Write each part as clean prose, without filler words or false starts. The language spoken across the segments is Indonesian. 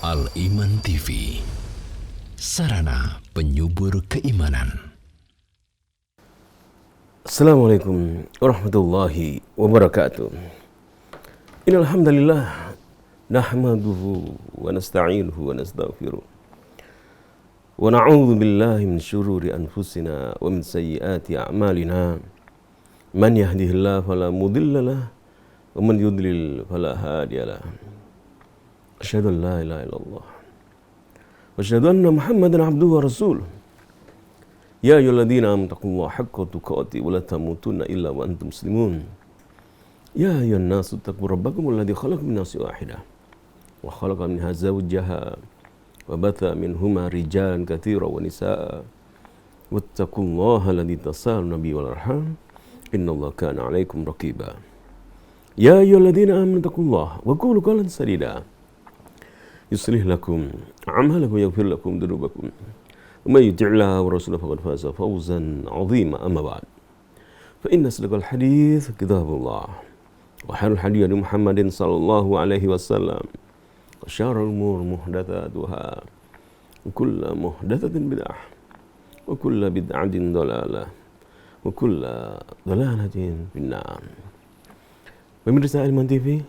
Al-Iman TV, sarana penyubur keimanan. Assalamualaikum warahmatullahi wabarakatuh. Innal hamdalillah nahmaduhu wa nasta'inuhu wa nastaghfiruh. Wa na'udzu billahi min syururi anfusina wa min sayyiati a'malina. Man yahdihillahu fala mudilla lahu wa man yudlil fala hadiya lahu. Asyhadu an la ilaha illallah wa asyhadu anna Muhammadan abduhu wa rasuluh. Ya ayyuhalladzina amanu taqullaha haqqa tuqatih wa la tamutunna illa wa antum muslimun. Ya ayyuhan nasu taqu rabbakum alladzi khalaqakum min nafsin wahidah wa khalaqa minha zawjaha wa batha minhuma rijalan katsiran wa nisaa. Wattaqullaha alladzi tasaaluna bihi wal arham innallaha kana 'alaikum raqiba. Ya ayyuhalladzina amanu taqullaha wa qulu qawlan sadida yuslih lakum a'malakum wa yaghfir lakum dhunubakum. ومن يطع الله ورسوله فقد فاز فوزا عظيما. أما بعد فإن أصدق الحديث كتاب الله وخير الهدي هدي محمد صلى الله عليه وسلم وشر الأمور محدثاتها وكل محدثة بدعة وكل بدعة ضلالة وكل ضلالة في النار. Pemirsa Al-Iman TV,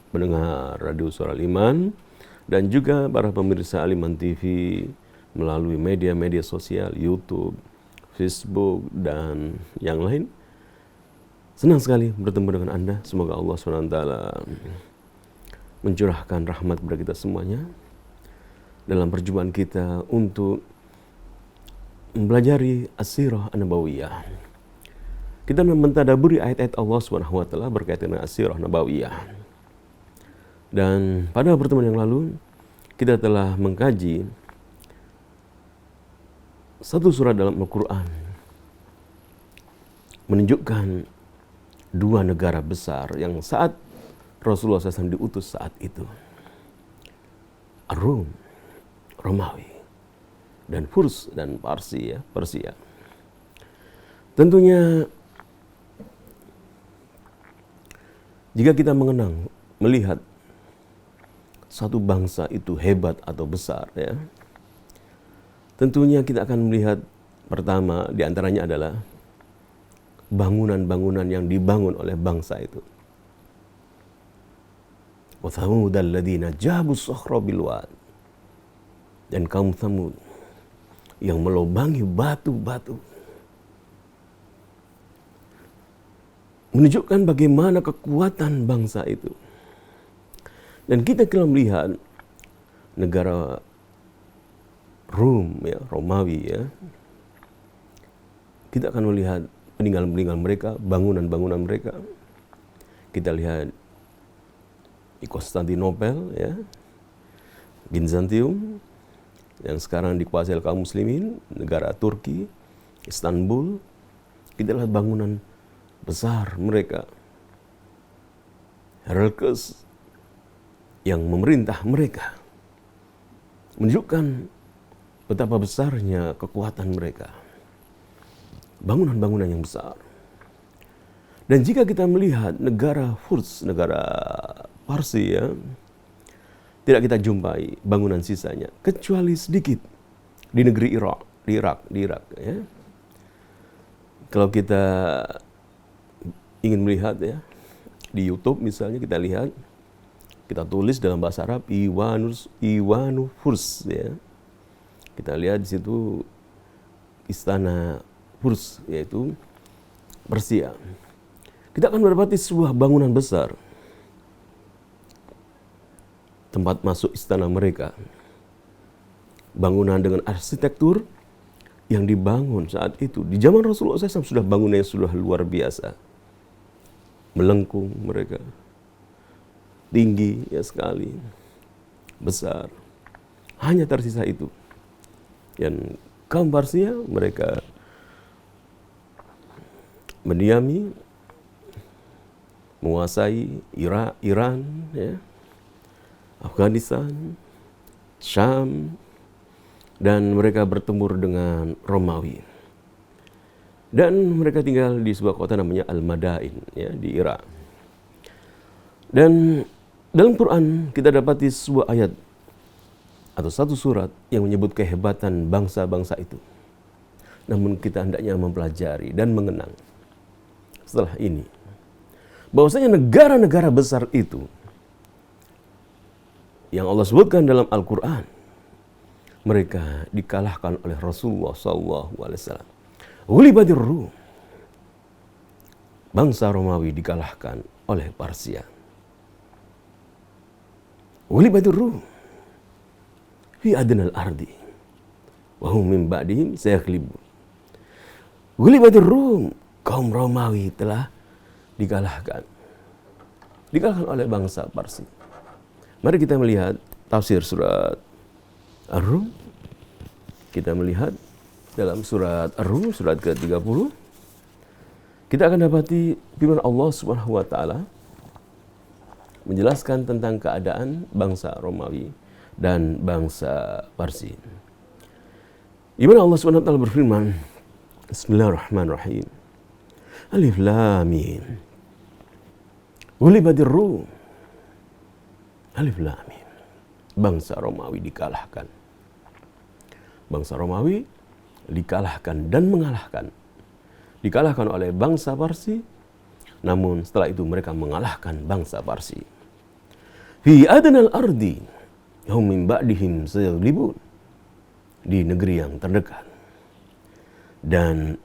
pendengar Radio Suara Al-Iman, dan juga para pemirsa Al-Iman TV melalui media-media sosial, YouTube, Facebook, dan yang lain. Senang sekali bertemu dengan Anda. Semoga Allah SWT mencurahkan rahmat kepada kita semuanya dalam perjumpaan kita untuk mempelajari As-Sirah An-Nabawiyah. Kita mentadaburi ayat-ayat Allah SWT berkaitan dengan As-Sirah An-Nabawiyah. Dan pada pertemuan yang lalu, kita telah mengkaji satu surat dalam Al-Quran menunjukkan dua negara besar yang saat Rasulullah SAW diutus saat itu. Ar-Rum, Romawi, dan Furs dan Persia. Tentunya jika kita melihat satu bangsa itu hebat atau besar, ya, tentunya kita akan melihat pertama di antaranya adalah bangunan-bangunan yang dibangun oleh bangsa itu. Wa thamudal ladzina jabu sakhra bil wad. Dan kaum Thamud yang melobangi batu-batu. Menunjukkan bagaimana kekuatan bangsa itu. Dan kita kalau melihat negara Rum, ya, Romawi, ya, kita akan melihat peninggalan-peninggalan mereka, bangunan-bangunan mereka. Kita lihat di Konstantinopel, ya, Bizantium, yang sekarang dikuasai oleh kaum muslimin, negara Turki, Istanbul. Kita lihat bangunan besar mereka. Herakles yang memerintah mereka, menunjukkan betapa besarnya kekuatan mereka. Bangunan-bangunan yang besar. Dan jika kita melihat negara Furs, negara Parsi, ya, tidak kita jumpai bangunan sisanya, kecuali sedikit di negeri Irak, ya. Kalau kita ingin melihat, ya, di YouTube misalnya kita lihat, kita tulis dalam bahasa Arab Iwanu Furs, ya. Kita lihat di situ istana Furs, yaitu Persia. Kita akan mendapati sebuah bangunan besar, tempat masuk istana mereka. Bangunan dengan arsitektur yang dibangun saat itu. Di zaman Rasulullah SAW sudah bangunannya sudah luar biasa. Melengkung mereka. Tinggi, ya, sekali. Besar. Hanya tersisa itu. Dan kaum Persia mereka mendiami, menguasai Iran, ya, Afghanistan, Syam, dan mereka bertempur dengan Romawi. Dan mereka tinggal di sebuah kota namanya Al-Madain, ya, di Irak. Dan dalam Quran kita dapati sebuah ayat atau satu surat yang menyebut kehebatan bangsa-bangsa itu. Namun kita hendaknya mempelajari dan mengenang setelah ini bahwasanya negara-negara besar itu yang Allah sebutkan dalam Al-Quran, mereka dikalahkan oleh Rasulullah SAW. Ghulibatir Rum, bangsa Romawi dikalahkan oleh Parsia. Ghulibatir Rum fi adnal ardi wa hum min ba'dihim sayaghlibun. Ghulibatir Rum, kaum Romawi telah dikalahkan oleh bangsa Parsi. Mari kita melihat tafsir surat Ar-Rum. Kita melihat dalam surat Ar-Rum, surat ke-30. Kita akan dapati firman Allah Subhanahu wa taala menjelaskan tentang keadaan bangsa Romawi dan bangsa Parsi. Di mana Allah Subhanahu wa taala berfirman, Bismillahirrahmanirrahim. Alif Lam Mim. Ghulibatir Rum. Alif Lam Mim. Bangsa Romawi dikalahkan. Bangsa Romawi dikalahkan dan mengalahkan. Dikalahkan oleh bangsa Parsi, namun setelah itu mereka mengalahkan bangsa Parsi. Fi adnal ardi hum min ba'dihim sayaghlibun. Di negeri yang terdekat. Dan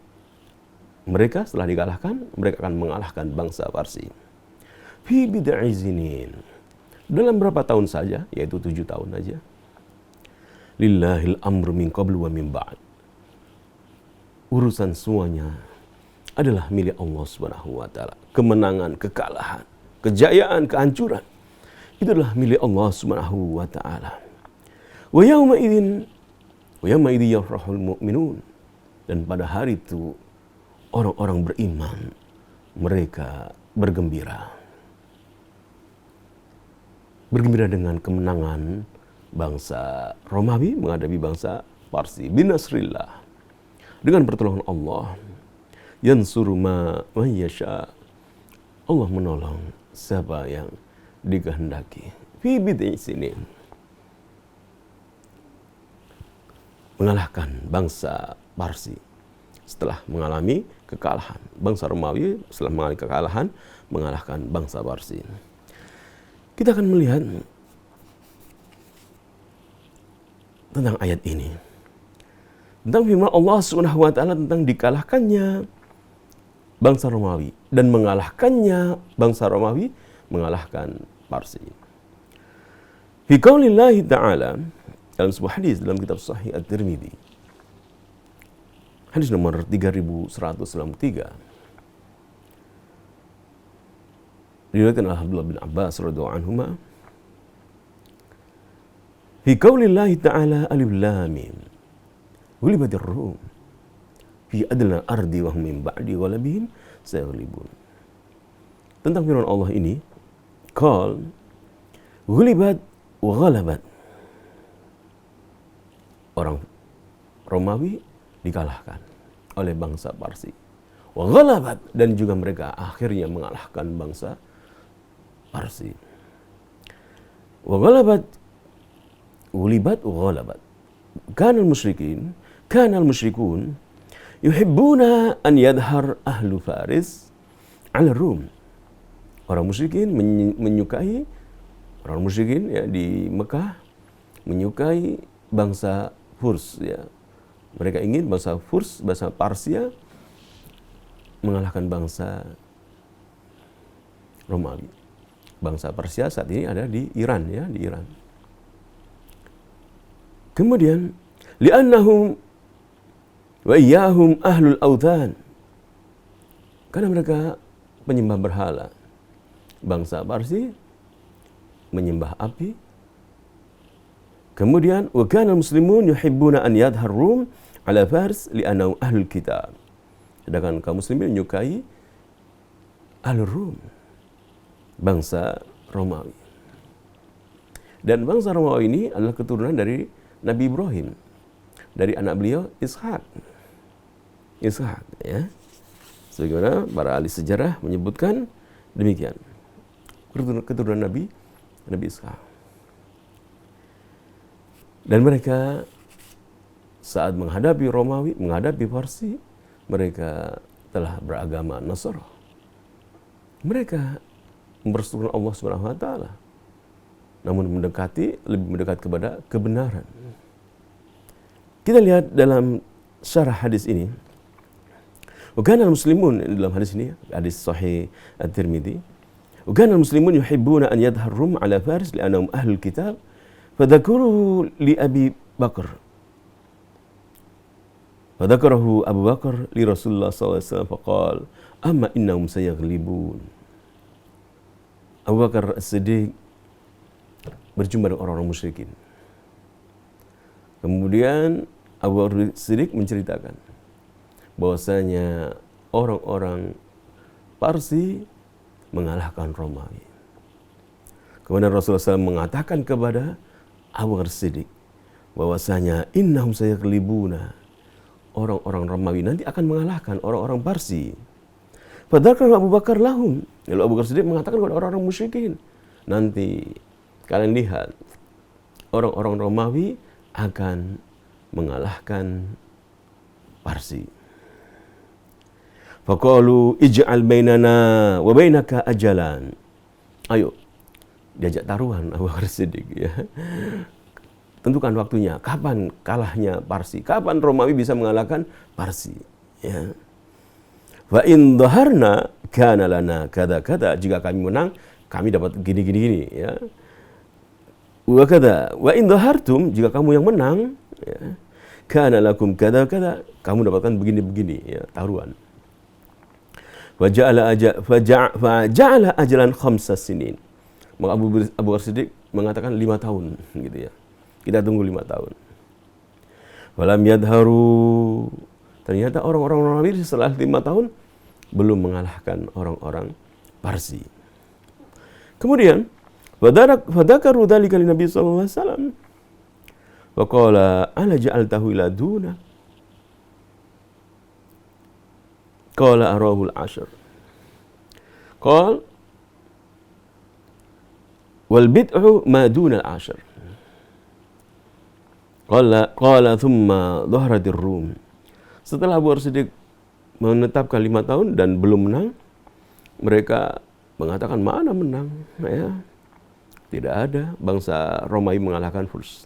mereka setelah dikalahkan, mereka akan mengalahkan bangsa Parsi. Fi bid'i sinin. Dalam berapa tahun saja, yaitu 7 tahun saja. Lillahil amru min qablu wa min ba'd. Urusan semuanya adalah milik Allah Subhanahu wa taala. Kemenangan, kekalahan, kejayaan, kehancuran itu adalah milik Allah Subhanahu wa taala. Wa yauma idzin yafrahul mu'minun. Dan pada hari itu orang-orang beriman mereka bergembira. Bergembira dengan kemenangan bangsa Romawi menghadapi bangsa Parsi. Binasrillah. Dengan pertolongan Allah. Yansuru ma yasha. Allah menolong siapa yang dikehendaki. Fi bid'i sinin. Mengalahkan bangsa Parsi setelah mengalami kekalahan. Bangsa Romawi setelah mengalami kekalahan mengalahkan bangsa Parsi. Kita akan melihat tentang ayat ini. Tentang firman Allah Subhanahu wa taala tentang dikalahkannya bangsa Romawi dan mengalahkannya bangsa Romawi mengalahkan Parsi. Fi qaulillahi ta'ala, dalam sebuah hadis dalam kitab Sahih At-Tirmidzi. Hadis nomor 3193. Diriwayatkan oleh Abdullah bin Abbas radhiyallahu anhuma. Fi qaulillahi ta'ala alif lam mim. Ghulibatir Rum fi adnal ardi wa hum min ba'di ghalabihim sayaghlibun. Tentang firman Allah ini, qal ghulibat wa ghalabat. Orang Romawi dikalahkan oleh bangsa Parsi. Wa ghalabat, dan juga mereka akhirnya mengalahkan bangsa Parsi. Wa ghalabat, ghulibat wa ghalabat. Kana al-musyrikun yuhibbuna an yadhhar ahlu Faris 'ala Rum. Orang musyrikin menyukai, orang musyrikin ya di Mekah menyukai bangsa Furs ya. Mereka ingin bangsa Furs, bangsa Parsia mengalahkan bangsa Romawi. Bangsa Persia saat ini ada di Iran ya, di Iran. Kemudian li'annahum wa iyyahum ahlul authan. Karena mereka penyembah berhala. Bangsa Parsi menyembah api. Kemudian wa kana muslimun yuhibbuna an yadhhar Rum 'ala Fars li'annahu ahlul kitab. Sedangkan kaum muslimin menyukai ahlul Rum, bangsa Romawi. Dan bangsa Romawi ini adalah keturunan dari Nabi Ibrahim, dari anak beliau Ishak ya. Sebagaimana para ahli sejarah menyebutkan demikian. Keturunan Nabi Ishak. Dan mereka saat menghadapi Romawi, menghadapi Parsi, mereka telah beragama Nasara. Mereka mempersekutukan Allah Subhanahu wa taala, namun lebih mendekat kepada kebenaran. Kita lihat dalam syarah hadis ini. Wakana al-muslimun, dalam hadis ini, hadis sahih At-Tirmidzi. Wakana al-muslimun yuhibbuna an yadhhar Rum ala Faris li'annahum ahlul kitab. Fadhakuru li Abi Bakar. Fadhakarahu Abu Bakar li Rasulullah sallallahu alaihi wasallam faqala amma innahum sayaghlibun. Abu Bakar As-Siddiq berjumpa dengan orang-orang musyrikin. Kemudian Abu Bakar Siddiq menceritakan bahwasanya orang-orang Parsi mengalahkan Romawi. Kemudian Rasulullah SAW mengatakan kepada Abu Bakar Siddiq bahwasanya innahum sayaglibuna, orang-orang Romawi nanti akan mengalahkan orang-orang Parsi. Padahal Abu Bakar lahum, lalu Abu Bakar Siddiq mengatakan kepada orang-orang musyrikin, nanti kalian lihat orang-orang Romawi akan mengalahkan Parsi. Faqalu ij'al bainana wa bainaka ajalan. Ayo, diajak taruhan Abu Bakar Siddiq, ya. Tentukan waktunya, kapan kalahnya Parsi, kapan Romawi bisa mengalahkan Parsi, ya. Wa in dhaharna kana lana kada-kada, jika kami menang kami dapat gini, ya. Wa kada wa in dhahartum, jika kamu yang menang, ya, kana lakum kada-kada, kamu dapatkan begini, ya, taruhan. Faja'ala ajalan 5 sinin. Maka Abu Bakar Siddiq mengatakan 5 tahun, gitu, ya. Kita tunggu 5 tahun. Walam yadharu. Ternyata orang-orang Romawi setelah 5 tahun belum mengalahkan orang-orang Parsi. Kemudian fadakaru dzalika li Nabi sallallahu alaihi wasallam. Wa qala ala ja'altahu ila duna. Qala arahul ashar. Qal wal bid'u ma duna al-ashar. Qala thumma dhahratir Rum. Setelah Abu Bakar Siddiq menetapkan 5 tahun dan belum menang, mereka mengatakan mana menang, ya. Tidak ada bangsa Romawi mengalahkan Furs.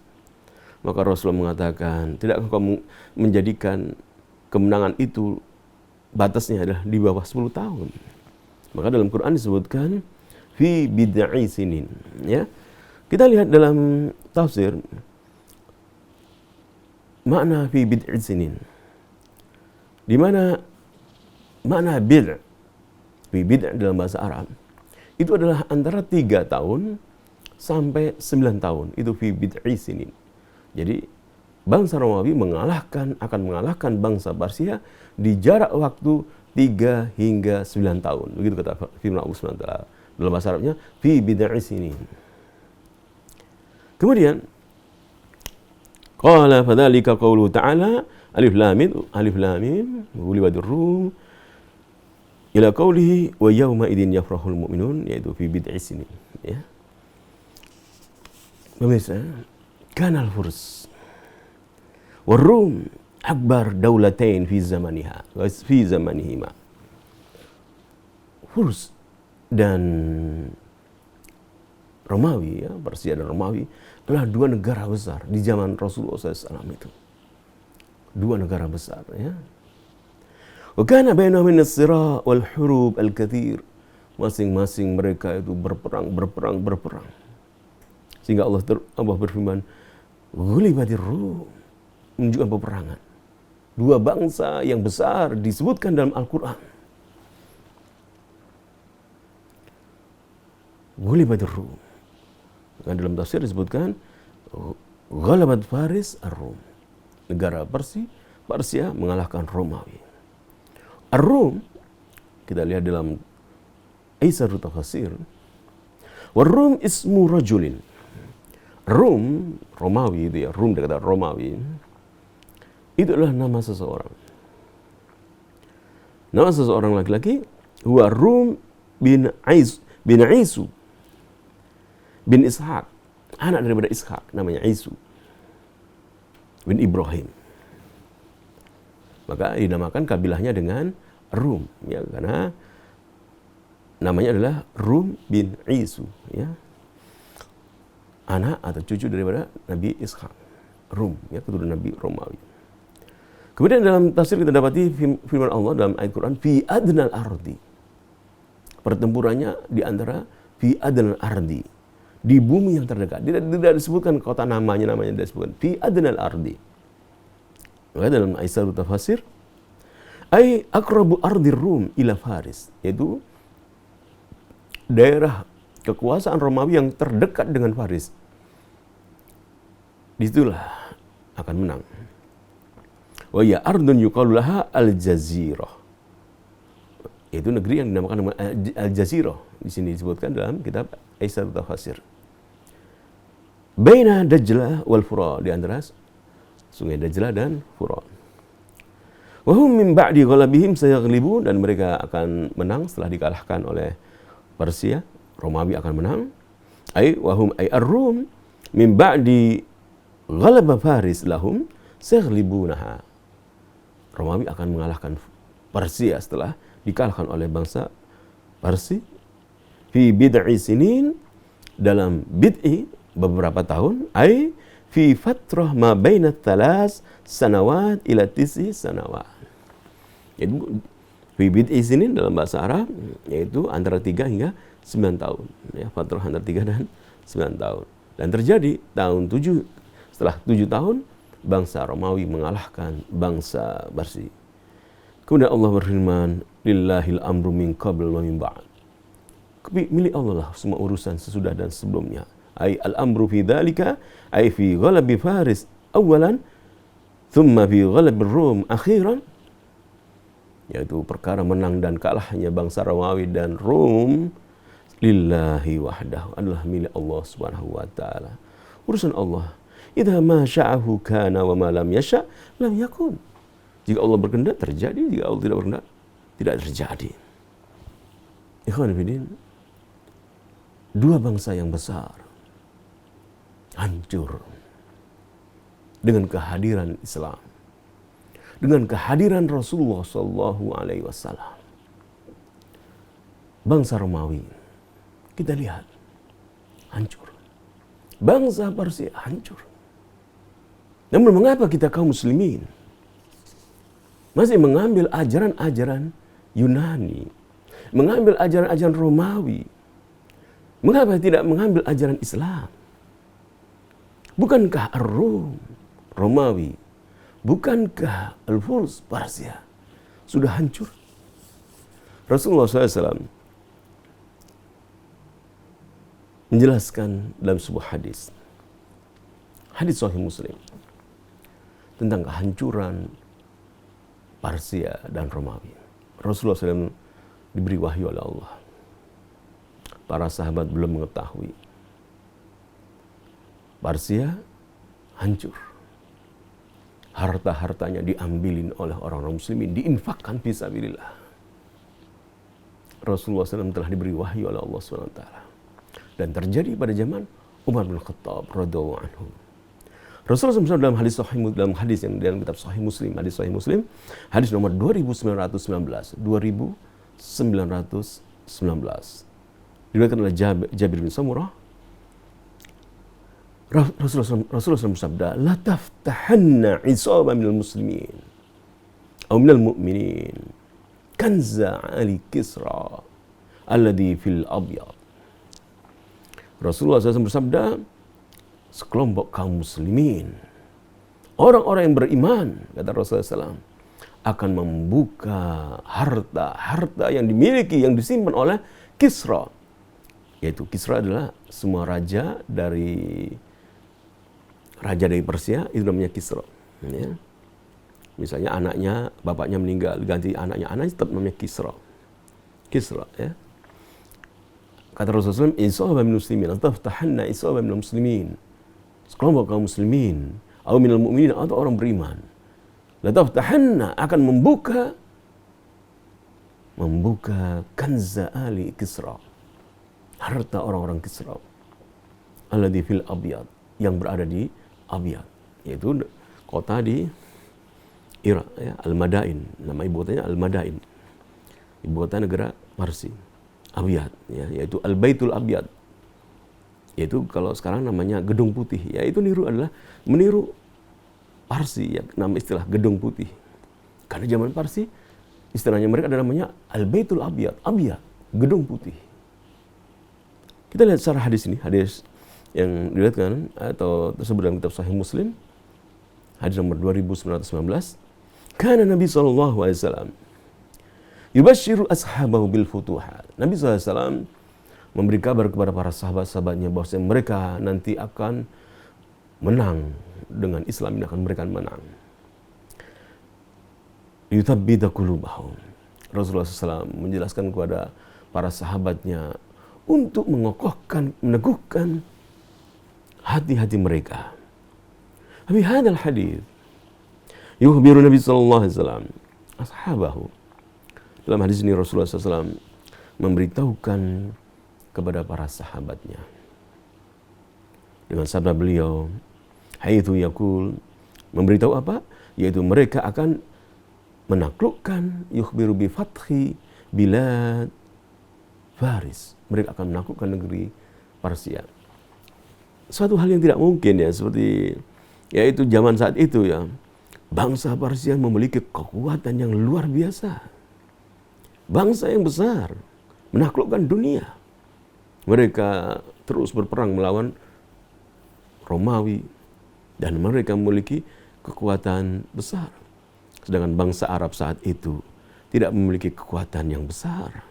Maka Rasulullah mengatakan, tidakkah kamu menjadikan kemenangan itu batasnya adalah di bawah 10 tahun. Maka dalam Quran disebutkan fi bid'i sinin, ya. Kita lihat dalam tafsir makna fi bid'i sinin. Di mana makna bid', fi bid' dalam bahasa Arab itu adalah antara 3 tahun sampai 9 tahun. Itu fi bid'i sinin. Jadi bangsa Romawi akan mengalahkan bangsa Parsia di jarak waktu 3 hingga 9 tahun. Begitu kata firman Allah Subhanahu wa taala. Dalam bahasa Arabnya fi bid'i sinin. Kemudian qala fadzalika qauluhu ta'ala alif lam mim ghulibatir rum ila qaulihi wa yauma idzin yafrahul mu'minun, yaitu fi bid'i sinin, ya. Pemirsa, kanal Furs war Rum akbar daulatain fi zamanihima. Furs dan Romawi, ya, Persia dan Romawi adalah 2 negara besar di zaman Rasulullah SAW itu. 2 negara besar, ya. Wa kana bainahum as-sira' wal hurub al-katsir. Masing-masing mereka itu berperang. Sehingga Allah berfirman, "Ghulibatir Rum", menunjukkan peperangan. 2 bangsa yang besar disebutkan dalam Al-Qur'an. Ghulibatir Rum. Dan dalam tafsir disebutkan ghalabat Faris ar-Rum. Negara Persia mengalahkan Romawi. Ar-Rum, kita lihat dalam Aisarut Tafsir, war-Rum ismu rajulin. Rum, Romawi itu, ya, Rum dia kata Romawi. Itu adalah nama seseorang. Nama seseorang laki-laki, huwa Rum bin Isu bin Ishaq, anak daripada Ishaq, namanya Isu. bin Ibrahim. Maka dinamakan kabilahnya dengan Rum, ya, karena namanya adalah Rum bin Isu, ya, anak atau cucu daripada Nabi Ishak. Rum, ya, keturunan Nabi Romawi. Kemudian dalam tafsir kita dapati firman Allah dalam ayat Quran, fi adnal ardi. Pertempurannya di antara fi adnal ardi, di bumi yang terdekat. Tidak disebutkan kota namanya disebutkan fi adnal ardi. Maka dalam Aisyah tafsir, ai aqrabu ardir Rum ila Faris, yaitu daerah kekuasaan Romawi yang terdekat dengan Faris. Disitulah akan menang. Wa ya ardun yuqalu laha al-jazirah. Itu negeri yang dinamakan al-jazirah. Di sini disebutkan dalam kitab Aisyah tafsir. Baina Dajlah wal Furat, di antara sungai Dajlah dan Furat. Wahum min ba'di ghalabihim sayaghlibun, dan mereka akan menang setelah dikalahkan oleh Persia. Romawi akan menang. Wahum ar-Rum min ba'di ghalaba Faris lahum sayaghlibunaha. Romawi akan mengalahkan Persia setelah dikalahkan oleh bangsa Parsi. Fi bid'i sinin, dalam bid'i beberapa tahun. Fi fatrah ma baina thalas sanawat ila tis'i sanawat. Yaitu fi bid'i sinin dalam bahasa Arab, yaitu antara 3 hingga 9 tahun. Ya, fatrah antara 3 dan 9 tahun. Dan terjadi setelah 7 tahun, bangsa Romawi mengalahkan bangsa Parsi. Kemudian Allah berfirman, lillahil amru min qabl wa min ba'd. Milik Allah lah semua urusan sesudah dan sebelumnya. Al-amru fi dhalika, fi ghalabi Faris awalan, thumma fi ghalabi Rum akhiran. Yaitu perkara menang dan kalahnya bangsa Romawi dan Rum, lillahi wahdahu, adalah milik Allah Subhanahu wa taala. Urusan Allah. Idza ma sya'ahu kana wa ma lam yasha' lam yakun. Jika Allah berkehendak terjadi, jika Allah tidak berkehendak tidak terjadi. Ikhwan fillah, dua bangsa yang besar hancur dengan kehadiran Islam, dengan kehadiran Rasulullah sallallahu alaihi wasallam. Bangsa Romawi kita lihat hancur. Bangsa Parsi hancur. Namun mengapa kita kaum muslimin masih mengambil ajaran-ajaran Yunani, mengambil ajaran-ajaran Romawi? Mengapa tidak mengambil ajaran Islam? Bukankah Ar-Rum, Romawi, bukankah Al-Furs, Persia sudah hancur? Rasulullah SAW menjelaskan dalam sebuah hadis Sahih Muslim, tentang kehancuran Persia dan Romawi. Rasulullah SAW diberi wahyu oleh Allah. Para sahabat belum mengetahui. Persia hancur. Harta-hartanya diambilin oleh orang-orang muslimin, diinfakkan fisabilillah. Rasulullah SAW telah diberi wahyu oleh Allah SWT. Dan terjadi pada zaman Umar bin Khattab radhiyallahu anhu. Rasulullah SAW dalam hadis yang dalam kitab Sahih Muslim, hadis nomor 2919. Diriwayatkan oleh Jabir bin Samurah. Rasulullah SAW bersabda, la taftahanna isaba minal muslimin atau minal mu'minin kanza ali Kisra alladhi fil abyad. Rasulullah SAW bersabda, sekelompok kaum muslimin, orang-orang yang beriman, kata Rasulullah SAW, akan membuka harta-harta yang dimiliki, yang disimpan oleh Kisra. Yaitu Kisra adalah semua raja dari Persia, itu namanya Kisra. Ya. Misalnya anaknya, bapaknya meninggal, ganti anaknya tetap namanya Kisra. Kisra, ya. Kata Rasulullah SAW, isaba minal muslimin, taftahanna isaba minal muslimin. Sekelompok kaum muslimin, atau minal mu'minin, atau orang beriman. La taftahanna, akan membuka kanza ali Kisra. Harta orang-orang Kisra. Alladhi fil abyad, yang berada di Abyad, yaitu kota di Irak, ya, Al-Madain. Nama ibu kotanya Al-Madain. Ibu kota negara Parsi. Abyad, ya, yaitu Al-Baitul Abyad. Yaitu kalau sekarang namanya Gedung Putih. Ya, itu meniru Parsi, ya, nama istilah Gedung Putih. Karena zaman Parsi, istilahnya mereka ada namanya Al-Baitul Abyad. Abyad, Gedung Putih. Kita lihat secara hadis ini, hadis yang dilihatkan atau tersebut dalam kitab Sahih Muslim, hadis nomor 2919. Karena Nabi SAW yubashiru ashabahu bil futuhat. Nabi SAW memberi kabar kepada para sahabat-sahabatnya bahwa mereka nanti akan menang dengan Islam, ini akan mereka menang. Yuthabbita qulubahum. Rasulullah SAW menjelaskan kepada para sahabatnya untuk mengokohkan, meneguhkan hati-hati mereka. Tapi hadal hadis yukhbiru Nabi sallallahu alaihi wasallam ashabahu. Dalam hadis ini Rasulullah SAW memberitahukan kepada para sahabatnya dengan sabda beliau, haitsu yaqul, memberitahu apa? Yaitu mereka akan menaklukkan, yukhbiru bi fathi bilad Faris. Mereka akan menaklukkan negeri Persia. Suatu hal yang tidak mungkin, ya, seperti yaitu zaman saat itu, ya, bangsa Persia memiliki kekuatan yang luar biasa. Bangsa yang besar, menaklukkan dunia. Mereka terus berperang melawan Romawi dan mereka memiliki kekuatan besar. Sedangkan bangsa Arab saat itu tidak memiliki kekuatan yang besar.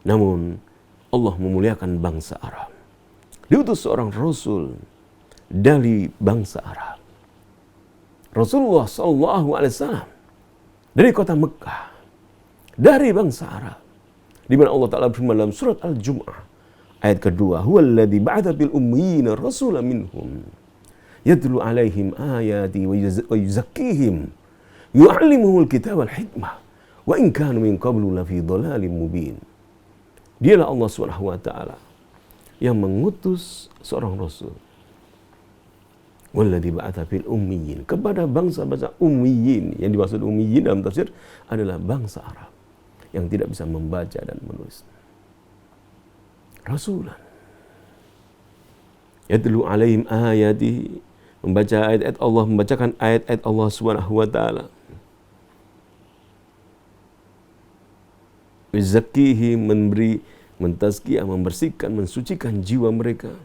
Namun Allah memuliakan bangsa Arab. Diutus seorang Rasul dari bangsa Arab. Rasulullah SAW dari kota Mekah, dari bangsa Arab, di mana Allah Ta'ala berfirman dalam surat Al-Jum'ah ayat kedua, huwallazi ba'atha fil ummiyina rasulan minhum yatlu 'alaihim ayati wa yuzakkihim yu'allimuhumul kitaba wal hikmah wa in kanu min qablu lafi dhalalin mubin. Dialah Allah Subhanahu wa taala yang mengutus seorang rasul. Walladzi ba'atha fil ummiyin, kepada bangsa-bangsa ummiyin. Yang dimaksud ummiyin dalam tafsir adalah bangsa Arab yang tidak bisa membaca dan menulis. Rasulan yatlu 'alaihim ayatihi, membaca ayat-ayat Allah, membacakan ayat-ayat Allah Subhanahu wa taala. Yuzakkihim, memberi, mentazkiyah, membersihkan, mensucikan jiwa mereka.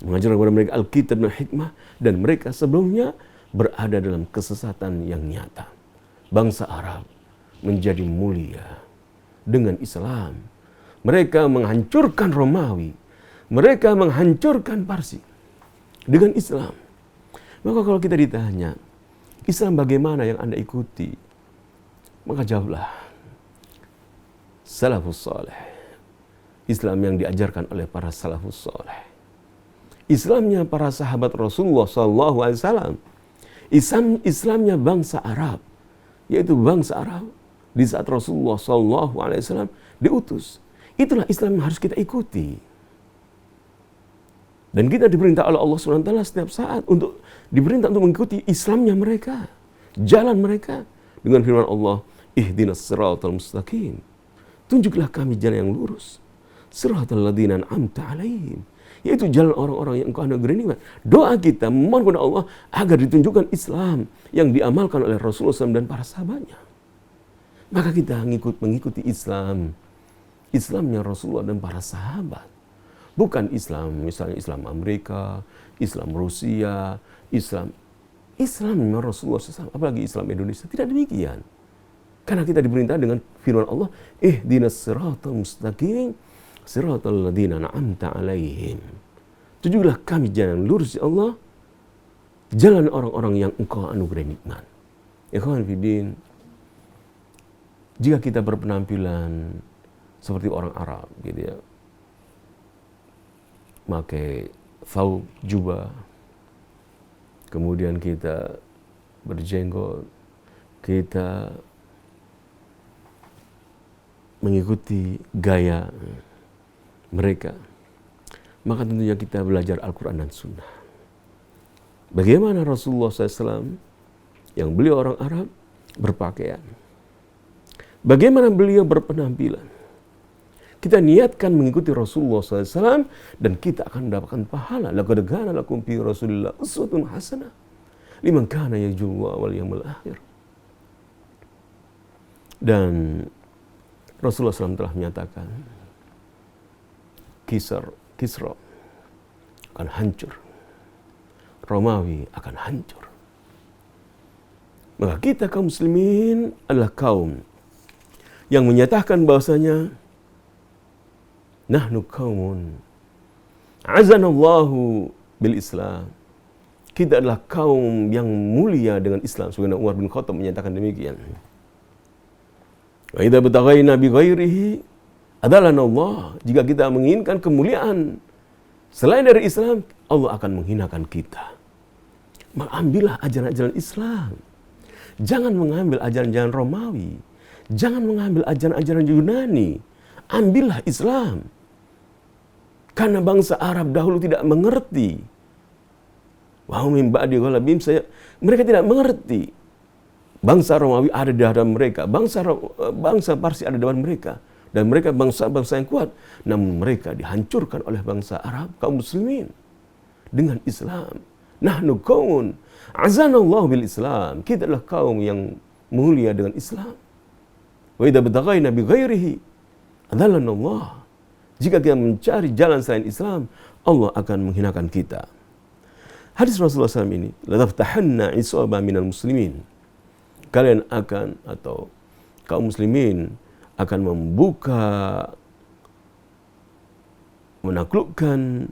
Mengajar kepada mereka Alkitab dan hikmah, dan mereka sebelumnya berada dalam kesesatan yang nyata. Bangsa Arab menjadi mulia dengan Islam. Mereka menghancurkan Romawi, mereka menghancurkan Parsi dengan Islam. Maka kalau kita ditanya, Islam bagaimana yang Anda ikuti? Maka jawablah, salafus saleh. Islam yang diajarkan oleh para salafus saleh. Islamnya para sahabat Rasulullah SAW. Islamnya bangsa Arab, yaitu bangsa Arab di saat Rasulullah SAW diutus. Itulah Islam yang harus kita ikuti. Dan kita diperintah oleh Allah SWT setiap saat untuk diperintah untuk mengikuti Islamnya mereka, jalan mereka, dengan firman Allah, ihdinas siratal mustaqim. Tunjuklah kami jalan yang lurus. Siratal ladzina an'amta 'alaihim, yaitu jalan orang-orang yang Engkau anugerahi nikmat. Doa kita memohon kepada Allah agar ditunjukkan Islam yang diamalkan oleh Rasulullah SAW dan para sahabatnya. Maka kita mengikuti Islamnya Rasulullah dan para sahabat. Bukan Islam, misalnya Islam Amerika, Islam Rusia, Islamnya Rasulullah SAW, apalagi Islam Indonesia. Tidak demikian. Karena kita diperintah dengan firman Allah, ihdinas siratal mustaqim, siratal ladzina an'amta 'alaihim. Tunjuklah kami jalan lurus, ya Allah, jalan orang-orang yang Engkau anugerahi nikmat. Ikhwan fillah, jika kita berpenampilan seperti orang Arab, gitu ya, pakai thawb, jubah, kemudian kita berjenggot, kita mengikuti gaya mereka, maka tentunya kita belajar Al-Quran dan Sunnah. bagaimana Rasulullah SAW yang beliau orang Arab berpakaian. Bagaimana beliau berpenampilan. Kita niatkan mengikuti Rasulullah SAW dan kita akan mendapatkan pahala. Laqad kana lakum fi Rasulillah uswatun hasanah liman kana yarjullaha wal yawmal akhir. Dan Rasulullah SAW telah menyatakan Kisra akan hancur, Romawi akan hancur. Maka kita kaum muslimin adalah kaum yang menyatakan bahwasanya nahnu qaumun azanallahu bil Islam. Kita adalah kaum yang mulia dengan Islam. Sebagaimana Umar bin Khattab menyatakan demikian. Wa idza bataghaina bi ghairihi adalana Allah. Jika kita menginginkan kemuliaan selain dari Islam, Allah akan menghinakan kita. Maka ambillah ajaran-ajaran Islam. Jangan mengambil ajaran-ajaran Romawi. Jangan mengambil ajaran-ajaran Yunani. Ambillah Islam. Karena bangsa Arab dahulu tidak mengerti. Mereka tidak mengerti. Bangsa Romawi ada di hadapan mereka. Bangsa Parsi ada di hadapan mereka. Dan mereka bangsa-bangsa yang kuat. Namun mereka dihancurkan oleh bangsa Arab, kaum muslimin. Dengan Islam. Nahnu qaumun azanallahu bil Islam. Kita adalah kaum yang mulia dengan Islam. Wa idza bataghaina bi ghairihi adallana Allah. Jika kita mencari jalan selain Islam, Allah akan menghinakan kita. Hadis Rasulullah SAW ini, la taftahanna isaba minal muslimin. Kalian akan, atau kaum muslimin akan membuka, menaklukkan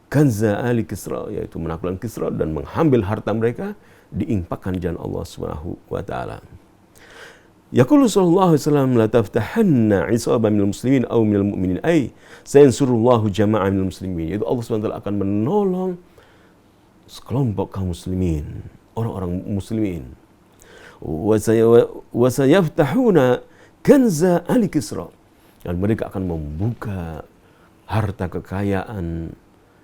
kanza ali Kisra, yaitu menaklukkan Kisra dan mengambil harta mereka, diinfakkan jalan Allah Subhanahu wa taala. Yaqulu sallallahu alaihi wasallam la taftahanna isaba minal muslimin aw minal mu'minin ay sayansurullahu jama'an minal muslimin. Yaitu Allah Subhanahu wa taala akan menolong sekelompok kaum muslimin, orang-orang muslimin. Wa sayaftahuna kanza ali Kisra. Dan mereka akan membuka harta kekayaan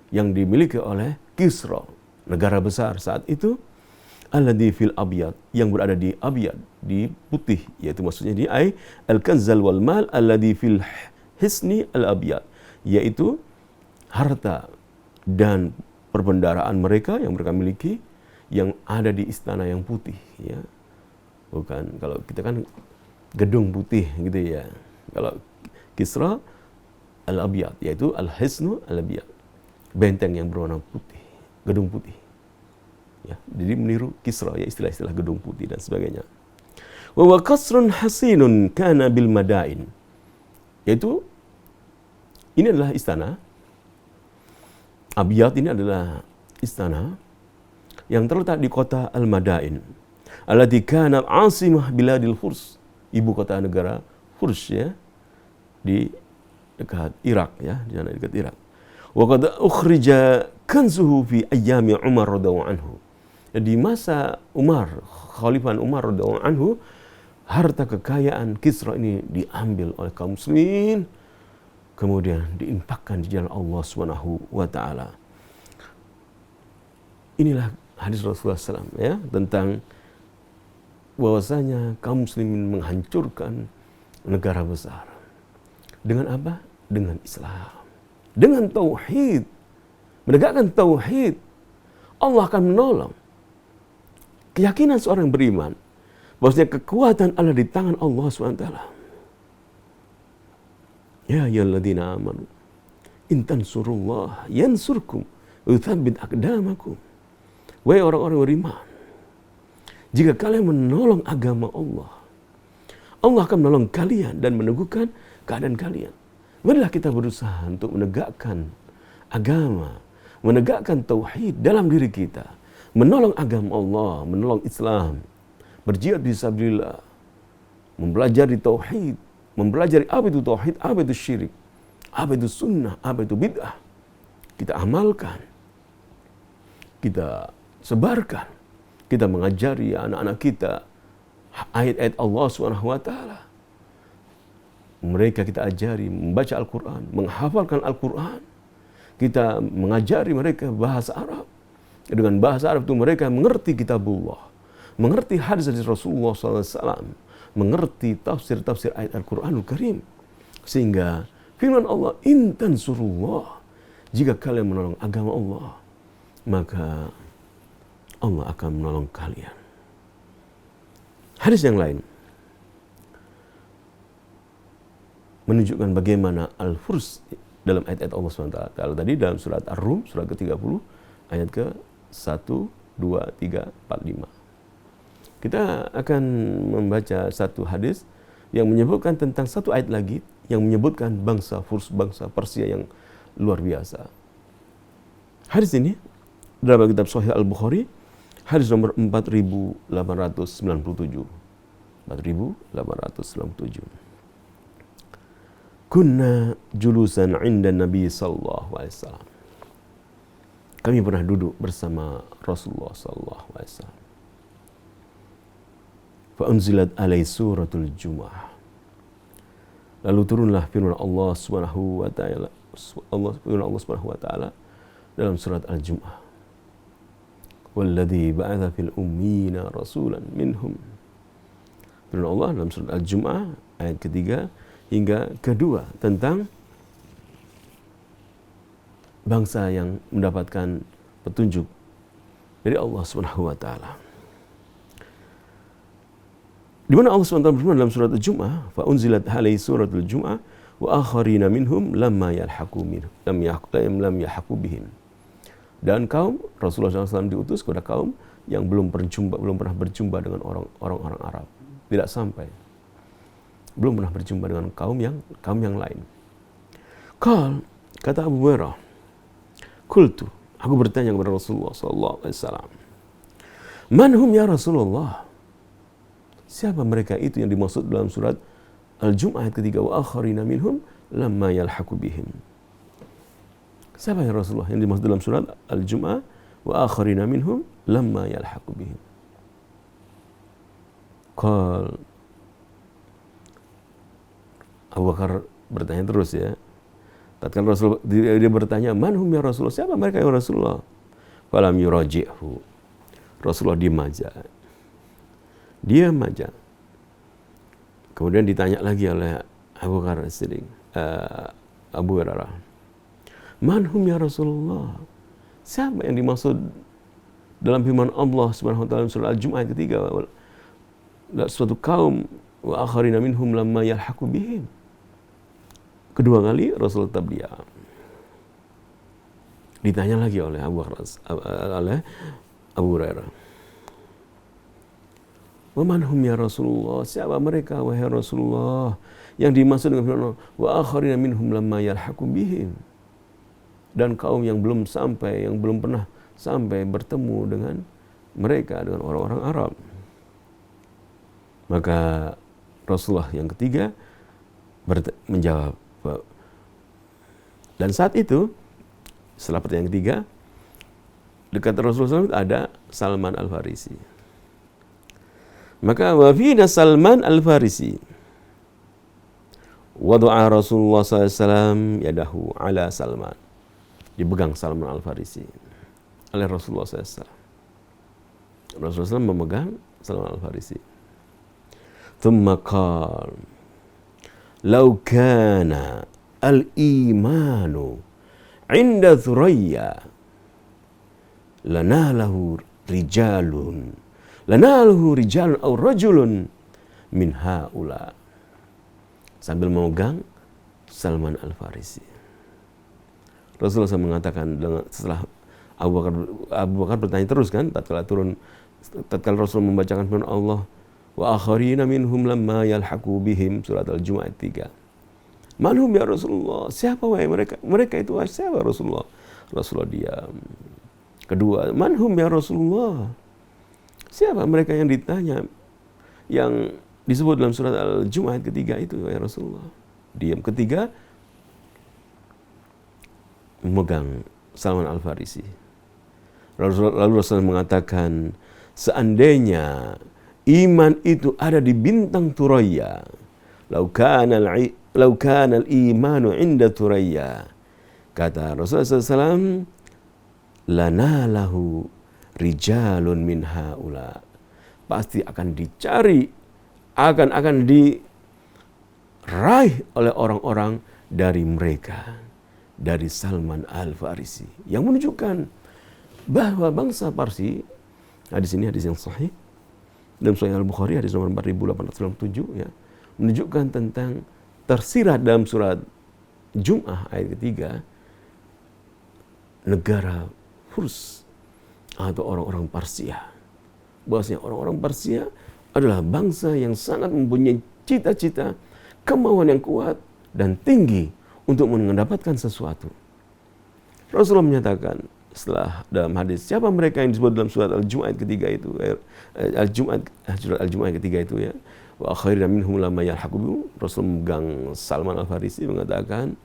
yang dimiliki oleh Kisra, negara besar saat itu, alladhi fil abyad, yang berada di abyad, di putih, yaitu maksudnya di al-kanzal wal mal alladhi fil hisni al-abyad, yaitu harta dan perbendaharaan mereka yang mereka miliki yang ada di istana yang putih, ya. Bukan, kalau kita kan gedung putih gitu ya. Kalau Kisra al-abyad, yaitu al-hisnu al-abyad, benteng yang berwarna putih, gedung putih. Ya, jadi meniru Kisra, ya, istilah-istilah gedung putih dan sebagainya. Wa qasrun hasinun kana bil madain. Yaitu ini adalah istana. Abyad ini adalah istana yang terletak di kota Al-Madain. Allati kana asimah biladil Furs, ibu kota negara Furs, ya, di dekat Irak, ya, di sana dekat Irak. Wa qad ukhrija kanzuhu fi ayyami Umar radhiyallahu anhu. Di masa Umar, Khalifah Umar radhiyallahu anhu, harta kekayaan Kisra ini diambil oleh kaum muslimin, kemudian diinfakkan di jalan Allah Subhanahu wa taala. Inilah hadis Rasulullah SAW, ya, tentang bahwasanya kaum muslimin menghancurkan negara besar. Dengan apa? Dengan Islam. Dengan tauhid. Menegakkan tauhid. Allah akan menolong. Keyakinan seorang beriman bahwasanya kekuatan ada di tangan Allah SWT. Ya ayyuhalladzina amanu in tansurullah yansurkum wa yuthabbit aqdamakum. Wahai orang-orang beriman, jika kalian menolong agama Allah, Allah akan menolong kalian dan meneguhkan keadaan kalian. Marilah kita berusaha untuk menegakkan agama, menegakkan tauhid dalam diri kita, menolong agama Allah, menolong Islam, berjihad fisabilillah, mempelajari tauhid, mempelajari apa itu tauhid, apa itu syirik, apa itu sunnah, apa itu bid'ah. Kita amalkan, kita sebarkan, kita mengajari anak-anak kita ayat-ayat Allah Subhanahu wa taala. Mereka kita ajari membaca Al-Quran, menghafalkan Al-Quran. Kita mengajari mereka bahasa Arab, Dengan bahasa Arab itu mereka mengerti kitabullah, mengerti hadis-hadis Rasulullah SAW, mengerti tafsir-tafsir ayat Al-Quranul Karim. Sehingga firman Allah, in tansurullah, jika kalian menolong agama Allah, maka Allah akan menolong kalian. Hadis yang lain menunjukkan bagaimana al-furs dalam ayat-ayat Allah SWT. Tadi dalam surat Ar-Rum, surat ke-30, ayat ke-1, 2, 3, 4, 5. Kita akan membaca satu hadis yang menyebutkan tentang satu ayat lagi yang menyebutkan bangsa Furs, bangsa Persia yang luar biasa. Hadis ini dalam kitab Sahih Al-Bukhari, hadis nomor 4897. 4897. Kunna julusan 'inda Nabi sallallahu alaihi wasallam. Kami pernah duduk bersama Rasulullah sallallahu alaihi wasallam. Fa unzilat alai suratul Jumu'ah. Lalu turunlah firman Allah Subhanahu wa taala, Allah Subhanahu wa taala dalam surat Al-Jumu'ah. Walladzi ba'atha fil ummiyina rasulan minhum. Firman Allah dalam surat Al-Jumu'ah ayat ketiga hingga kedua tentang bangsa yang mendapatkan petunjuk dari Allah Subhanahu wa taala. Di mana Allah SWT berfirman dalam surat Al-Jumu'ah, fa unzilat alaihi suratul Jumu'ah wa akharina minhum lamma yalhaqu minhum lam yahqu bihim. Dan kaum Rasulullah SAW diutus kepada kaum yang belum pernah berjumpa dengan orang-orang Arab. Tidak sampai. Belum pernah berjumpa dengan kaum yang lain. Kata Abu Hurairah, qultu, aku bertanya kepada Rasulullah SAW, man hum ya Rasulullah? Siapa mereka itu yang dimaksud dalam surat Al-Jumu'ah ayat ketiga, wa akharina minhum lamma yalhaqu bihim. Siapa ya Rasulullah yang dimaksud dalam surat Al-Jumu'ah wa akharina minhum lamma yalhaqu bihim? Qal, Abu Bakar bertanya terus ya. Tatkala Rasul dia bertanya, man hum ya Rasulullah? Siapa mereka ya Rasulullah? Falam yuraji'hu. Rasulullah diam aja. Kemudian ditanya lagi oleh Abu Bakar As-Siddiq, Abu Hurairah, man hum ya Rasulullah? Siapa yang dimaksud dalam firman Allah Subhanahu wa taala surah Al-Jumu'ah ayat ketiga, suatu kaum wa akharina minhum lamma yalhaqu bihim. Kedua kali Rasul tetap diam. Ditanya lagi oleh Abu Hurairah, wa man hum ya Rasulullah? Siapa mereka wahai Rasulullah yang dimaksud dengan firman Allah, wa akharina minhum lamma yalhaqu bihim? Dan kaum yang belum pernah sampai bertemu dengan mereka, dengan orang-orang Arab. Maka Rasulullah yang ketiga menjawab. Dan saat itu, setelah pertanyaan ketiga, dekat Rasulullah SAW ada Salman Al-Farisi. Maka wafina Salman Al-Farisi, wada'a Rasulullah SAW yadahu ala Salman. Dipegang Salman Al-Farisi oleh Rasulullah SAW. Rasulullah SAW memegang Salman Al-Farisi. Thumma qala, law kana al-imanu 'inda Thuraya lanalahu rijalun aw rajulun min haula. Sambil memegang Salman Al-Farisi, Rasulullah SAW mengatakan, setelah Abu Bakar bertanya terus kan, tatkala Rasul membacakan firman Allah, wa akharina minhum lamma yalhaqu bihim, surat Al-Jumu'ah 3. Manhum ya Rasulullah? Siapa wahai mereka? Mereka itu siapa Rasulullah? Rasulullah diam. Kedua, manhum ya Rasulullah? Siapa mereka yang ditanya, yang disebut dalam surat Al-Jumu'ah ayat ketiga itu ya Rasulullah? Diam. Ketiga, memegang Salman Al-Farisi. Lalu Rasulullah mengatakan, seandainya iman itu ada di bintang Thuraya, lau kana al-imanu 'inda Thuraya, kata Rasulullah SAW, lanalahu rijalun min haula. Pasti akan dicari, akan diraih oleh orang-orang dari mereka, dari Salman Al-Farisi, yang menunjukkan bahwa bangsa Parsi, hadis ini hadis yang sahih dalam Sahih Al-Bukhari hadis nomor 4897 ya, menunjukkan tentang tersirat dalam surat Jum'ah ayat ketiga, negara Furs atau orang-orang Parsia. Bahwasanya orang-orang Parsia adalah bangsa yang sangat mempunyai cita-cita, kemauan yang kuat dan tinggi untuk mendapatkan sesuatu. Rasulullah menyatakan setelah dalam hadis, siapa mereka yang disebut dalam surat Al-Jum'ah ketiga itu, surat Al-Jum'ah ketiga itu ya, wa akhirin minhum lama yalhaqu. Rasul memegang Salman Al-Farisi mengatakan,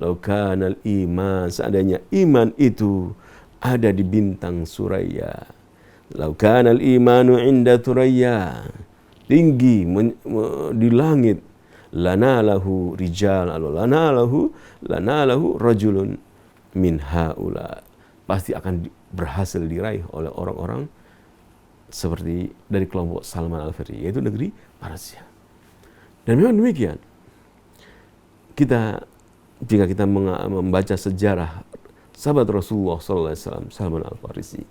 lau kanal iman, seandainya iman itu ada di bintang Suraya, lau kanal imanu inda Thuraya, tinggi di langit, lana lahu rijal, lana lahu rajulun min haula, pasti akan berhasil diraih oleh orang-orang seperti dari kelompok Salman Al-Farisi, yaitu negeri Parsia. Dan memang demikian. Jika kita membaca sejarah sahabat Rasulullah SAW, Salman Al-Farisi,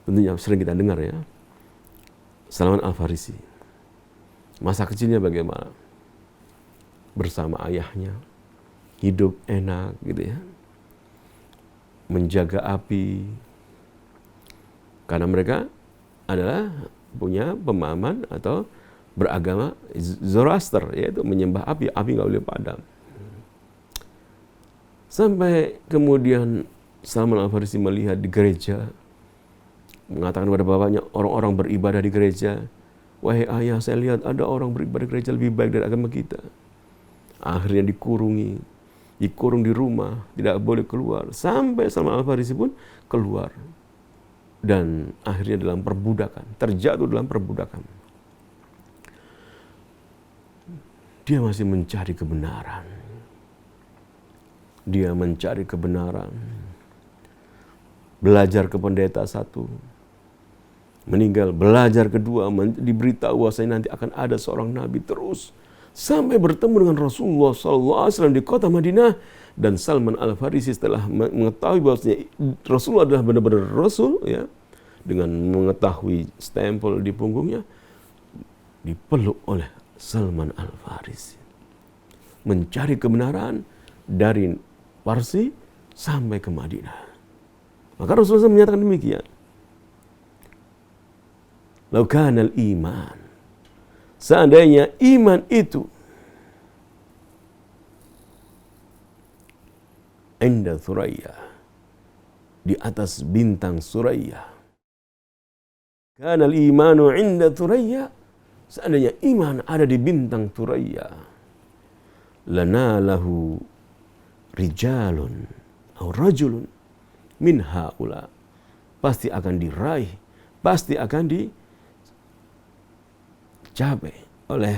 tentunya sering kita dengar ya, Salman Al-Farisi, masa kecilnya bagaimana? Bersama ayahnya, hidup enak gitu ya, menjaga api, karena mereka adalah punya pemahaman atau beragama Zoroaster, yaitu menyembah api nggak boleh padam. Sampai kemudian Salman Al-Farisi melihat di gereja, mengatakan kepada bapaknya, orang-orang beribadah di gereja, wahai ayah, saya lihat ada orang beribadah di gereja lebih baik dari agama kita. Akhirnya dikurung di rumah, tidak boleh keluar. Sampai Salman Al-Farisi pun keluar. Dan akhirnya dalam perbudakan, terjatuh dalam perbudakan. Dia masih mencari kebenaran. Dia mencari kebenaran. Belajar ke pendeta satu, meninggal. Belajar kedua, diberitahu bahwasanya nanti akan ada seorang nabi, terus sampai bertemu dengan Rasulullah SAW di kota Madinah. Dan Salman Al-Farisi setelah mengetahui bahwasanya Rasulullah adalah benar-benar Rasul ya, dengan mengetahui stempel di punggungnya, dipeluk oleh Salman Al-Farisi, mencari kebenaran dari Parsi sampai ke Madinah. Maka Rasulullah SAW menyatakan demikian, lau kanal iman, seandainya iman itu inda Thuraya, di atas bintang Suraya. Kanal imanu inda Thuraya, seandainya iman ada di bintang Thuraya, lana lahu rijalun atau rajulun min haula, pasti akan diraih, pasti akan dicapai oleh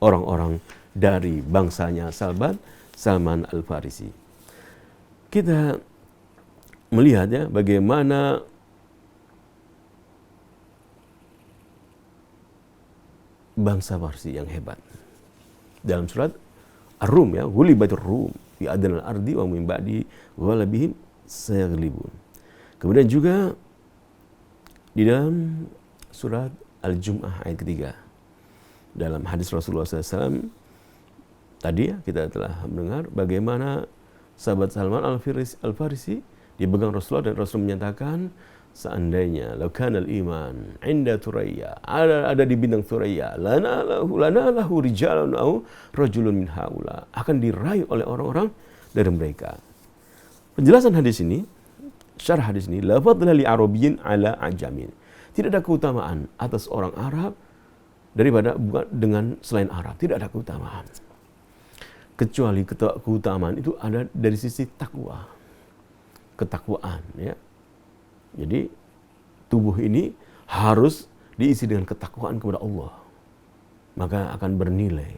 orang-orang dari bangsanya Salman Al-Farisi. Kita melihat ya bagaimana bangsa Parsi yang hebat. Dalam surat Ar-Rum ya, ghulibatir Rum fi adnal ardi wa min ba'di ghalabihim sayaghlibun. Kemudian juga di dalam surat Al-Jum'ah ayat ketiga, dalam hadis Rasulullah SAW tadi ya, kita telah mendengar bagaimana sahabat Salman Al-Farisi dipegang Rasulullah, dan Rasul menyatakan, seandainya laukanal iman inda Thuraya, ada di bintang Thuraya, lana lahu rijalun au rajulun min haula, akan diraih oleh orang-orang dari mereka. Penjelasan hadis ini, syarah hadis ini, la fadla li arabiyyin ala ajamin, tidak ada keutamaan atas orang Arab daripada bukan dengan selain Arab, tidak ada keutamaan. Kecuali keutamaan itu ada dari sisi takwa, ketakwaan ya. Jadi tubuh ini harus diisi dengan ketakwaan kepada Allah, maka akan bernilai.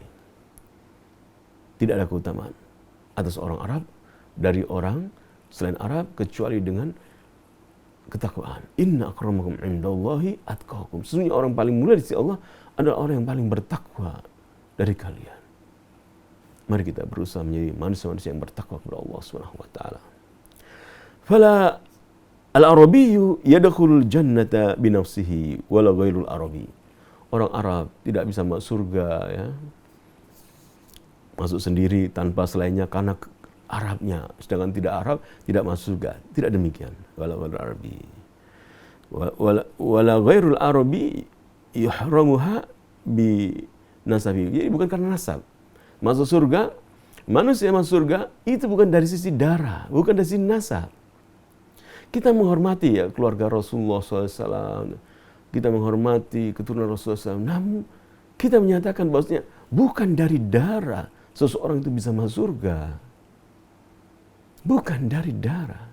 Tidak ada keutamaan atas orang Arab dari orang selain Arab kecuali dengan ketakwaan. Inna akramakum indallahi atqakum. Sesungguhnya orang paling mulia di sisi Allah adalah orang yang paling bertakwa dari kalian. Mari kita berusaha menjadi manusia-manusia yang bertakwa kepada Allah Subhanahu wa taala. Fala al-arabiyyu yadkhulul jannata bi nafsihi wala ghairul arabi. Orang Arab tidak bisa masuk surga ya. Masuk sendiri tanpa selainnya karena Arabnya, sedangkan tidak Arab tidak masuk surga. Tidak demikian. Wala ghairul arabi. Wala ghairul arabi yuhramuha bi nasabi. Jadi bukan karena nasab. Masuk surga, manusia masuk surga itu bukan dari sisi darah, bukan dari sisi nasab. Kita menghormati ya keluarga Rasulullah SAW, kita menghormati keturunan Rasulullah SAW. Namun kita menyatakan bahwasanya bukan dari darah seseorang itu bisa masuk surga. Bukan dari darah.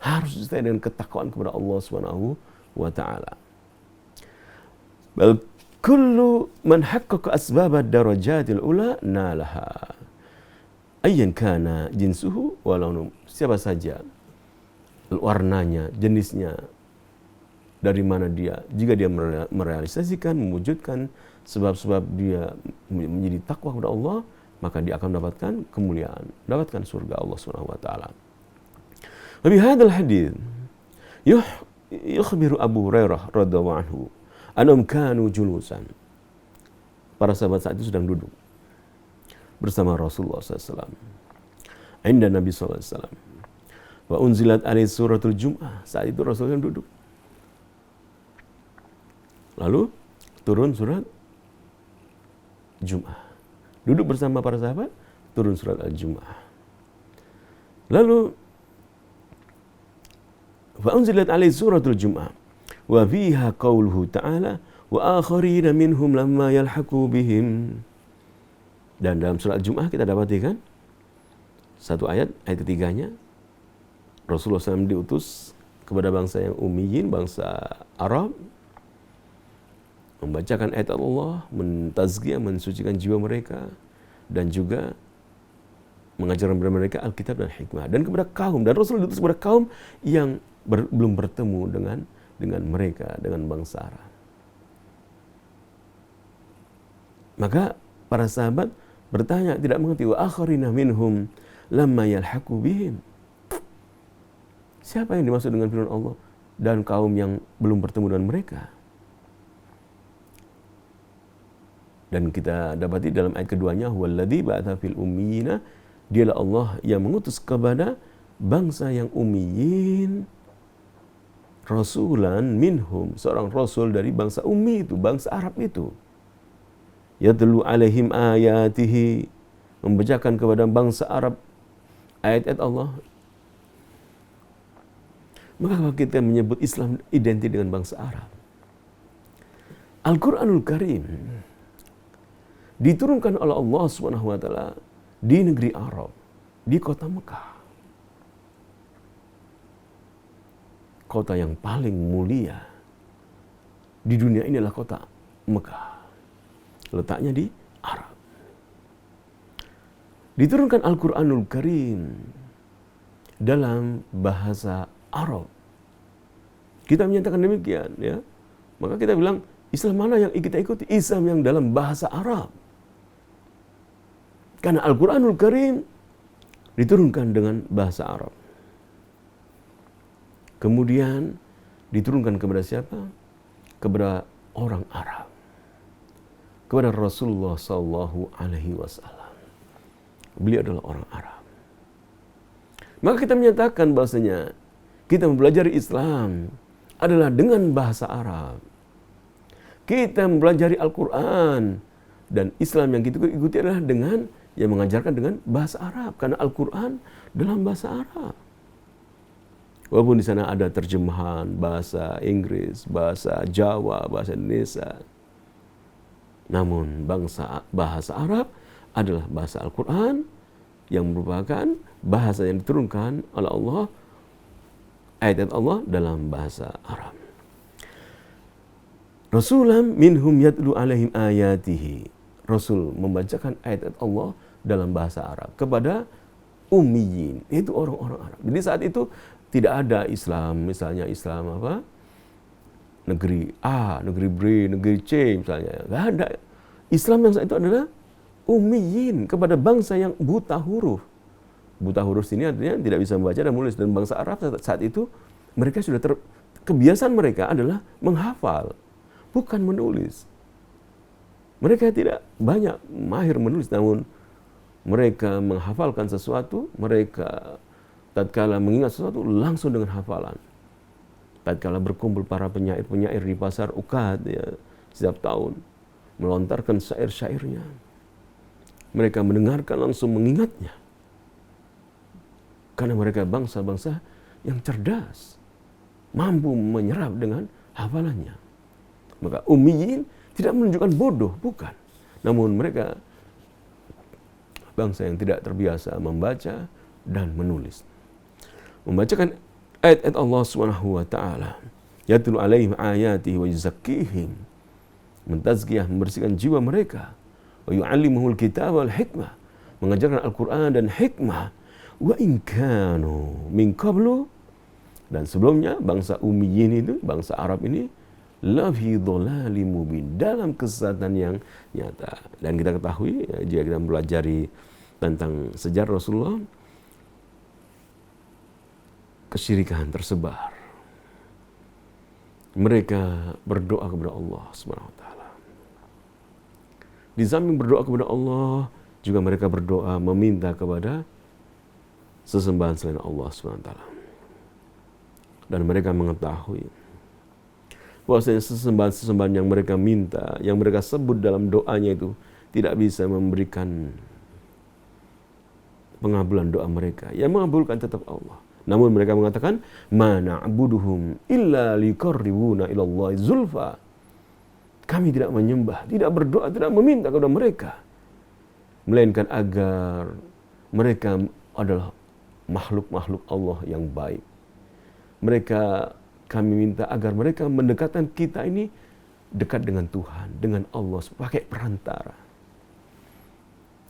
Harus disertai dengan ketakwaan kepada Allah Subhanahu wa taala. Bal kullu man haqqaqa asbab ad-darajatil ula nalaha. Ayyan kana jinsuhu walau siapa saja warnanya, jenisnya, dari mana dia, jika dia merealisasikan, mewujudkan sebab-sebab dia menjadi takwa kepada Allah, maka dia akan mendapatkan kemuliaan, mendapatkan surga Allah Subhanahu wa taala. Wa bi hadzal hadits yukhbiru Abu Hurairah radhiyallahu anhu annahum kanu julusan. Para sahabat saat itu sedang duduk bersama Rasulullah SAW. Inda Nabi SAW. Wa unzilat alaihi suratul Jum'ah. Saat itu Rasulullah duduk. Lalu turun surat Jum'ah. Duduk bersama para sahabat, turun surat Al-Jum'ah. Lalu wa unzilat alaihi suratul Jum'ah. Wa fiha qauluhu ta'ala wa akharina minhum lamma yalhaqu bihim. Dan dalam surat Al-Jum'ah kita dapati kan satu ayat ketiganya Rasulullah SAW diutus kepada bangsa yang ummiyin, bangsa Arab, membacakan ayat Allah, mentazkiyah, mensucikan jiwa mereka, dan juga mengajarkan kepada mereka Alkitab dan hikmah. Dan kepada kaum, dan Rasul diutus kepada kaum yang belum bertemu dengan mereka, dengan bangsa Arab. Maka para sahabat bertanya, tidak mengerti, wa akharina minhum lamma yalhaqu bihim. Siapa yang dimaksud dengan firman Allah dan kaum yang belum bertemu dengan mereka? Dan kita dapati dalam ayat keduanya, huwallazi ba'atsa fil ummiyina, dialah Allah yang mengutus kepada bangsa yang ummiyin rasulan minhum, seorang rasul dari bangsa ummi itu, bangsa Arab itu. Yatlu alaihim ayatihi, membacakan kepada bangsa Arab ayat-ayat Allah. Maka kalau kita menyebut Islam identik dengan bangsa Arab, Al-Quranul Karim diturunkan oleh Allah Subhanahu wa taala di negeri Arab, di kota Mekah. Kota yang paling mulia di dunia ini adalah kota Mekah. Letaknya di Arab. Diturunkan Al-Quranul Karim dalam bahasa Arab. Kita menyatakan demikian, ya. Maka kita bilang, Islam mana yang kita ikuti? Islam yang dalam bahasa Arab. Karena Al-Quranul Karim diturunkan dengan bahasa Arab. Kemudian diturunkan kepada siapa? Kepada orang Arab. Kepada Rasulullah Sallallahu Alaihi Wasallam. Beliau adalah orang Arab. Maka kita menyatakan bahasanya kita mempelajari Islam adalah dengan bahasa Arab. Kita mempelajari Al-Quran dan Islam yang kita ikuti adalah dengan yang mengajarkan dengan bahasa Arab, karena Al-Quran dalam bahasa Arab. Walaupun di sana ada terjemahan bahasa Inggris, bahasa Jawa, bahasa Indonesia, namun bahasa Arab adalah bahasa Al-Quran yang merupakan bahasa yang diturunkan oleh Allah, ayat Allah dalam bahasa Arab. Rasulam minhum yatlu alaihim ayatihi. Rasul membacakan ayat Allah dalam bahasa Arab kepada ummiyin, itu orang-orang Arab. Jadi saat itu tidak ada Islam, misalnya Islam apa? Negeri A, negeri B, negeri C misalnya. Nggak ada. Islam yang saat itu adalah ummiyin, kepada bangsa yang buta huruf. Buta huruf ini artinya tidak bisa membaca dan menulis. Dan bangsa Arab saat itu mereka sudah kebiasaan mereka adalah menghafal, bukan menulis. Mereka tidak banyak mahir menulis, namun mereka menghafalkan sesuatu, mereka tatkala mengingat sesuatu langsung dengan hafalan. Tatkala berkumpul para penyair-penyair di pasar Ukad ya, setiap tahun melontarkan syair-syairnya, mereka mendengarkan langsung mengingatnya. Karena mereka bangsa-bangsa yang cerdas, mampu menyerap dengan hafalannya. Maka ummiyin tidak menunjukkan bodoh, bukan. Namun mereka bangsa yang tidak terbiasa membaca dan menulis. Membacakan ayat-ayat Allah Subhanahu wa taala, yatlu alaihim ayatihi wa yuzakkihim, mentazkiyah, membersihkan jiwa mereka, wa yu'allimuhul kitab wal hikmah, mengajarkan Al-Qur'an dan hikmah, wa in kanu min qablu, dan sebelumnya bangsa ummiyin itu, bangsa Arab ini, lafi dhalalim mubin, dalam kesesatan yang nyata. Dan kita ketahui ya, jika kita mempelajari tentang sejarah Rasulullah, kesyirikan tersebar. Mereka berdoa kepada Allah Subhanahu wa taala. Di samping berdoa kepada Allah, juga mereka berdoa meminta kepada sesembahan selain Allah Subhanahu wa taala. Dan mereka mengetahui bahwasanya sesembahan-sesembahan yang mereka minta, yang mereka sebut dalam doanya itu tidak bisa memberikan pengabulan doa mereka. Yang mengabulkan tetap Allah. Namun mereka mengatakan, ma na'buduhum illa liqarribuna ilallahi zulfa. Kami tidak menyembah, tidak berdoa, tidak meminta kepada mereka, melainkan agar mereka adalah makhluk-makhluk Allah yang baik. Kami minta agar mereka mendekatkan kita ini dekat dengan Tuhan, dengan Allah, pakai perantara.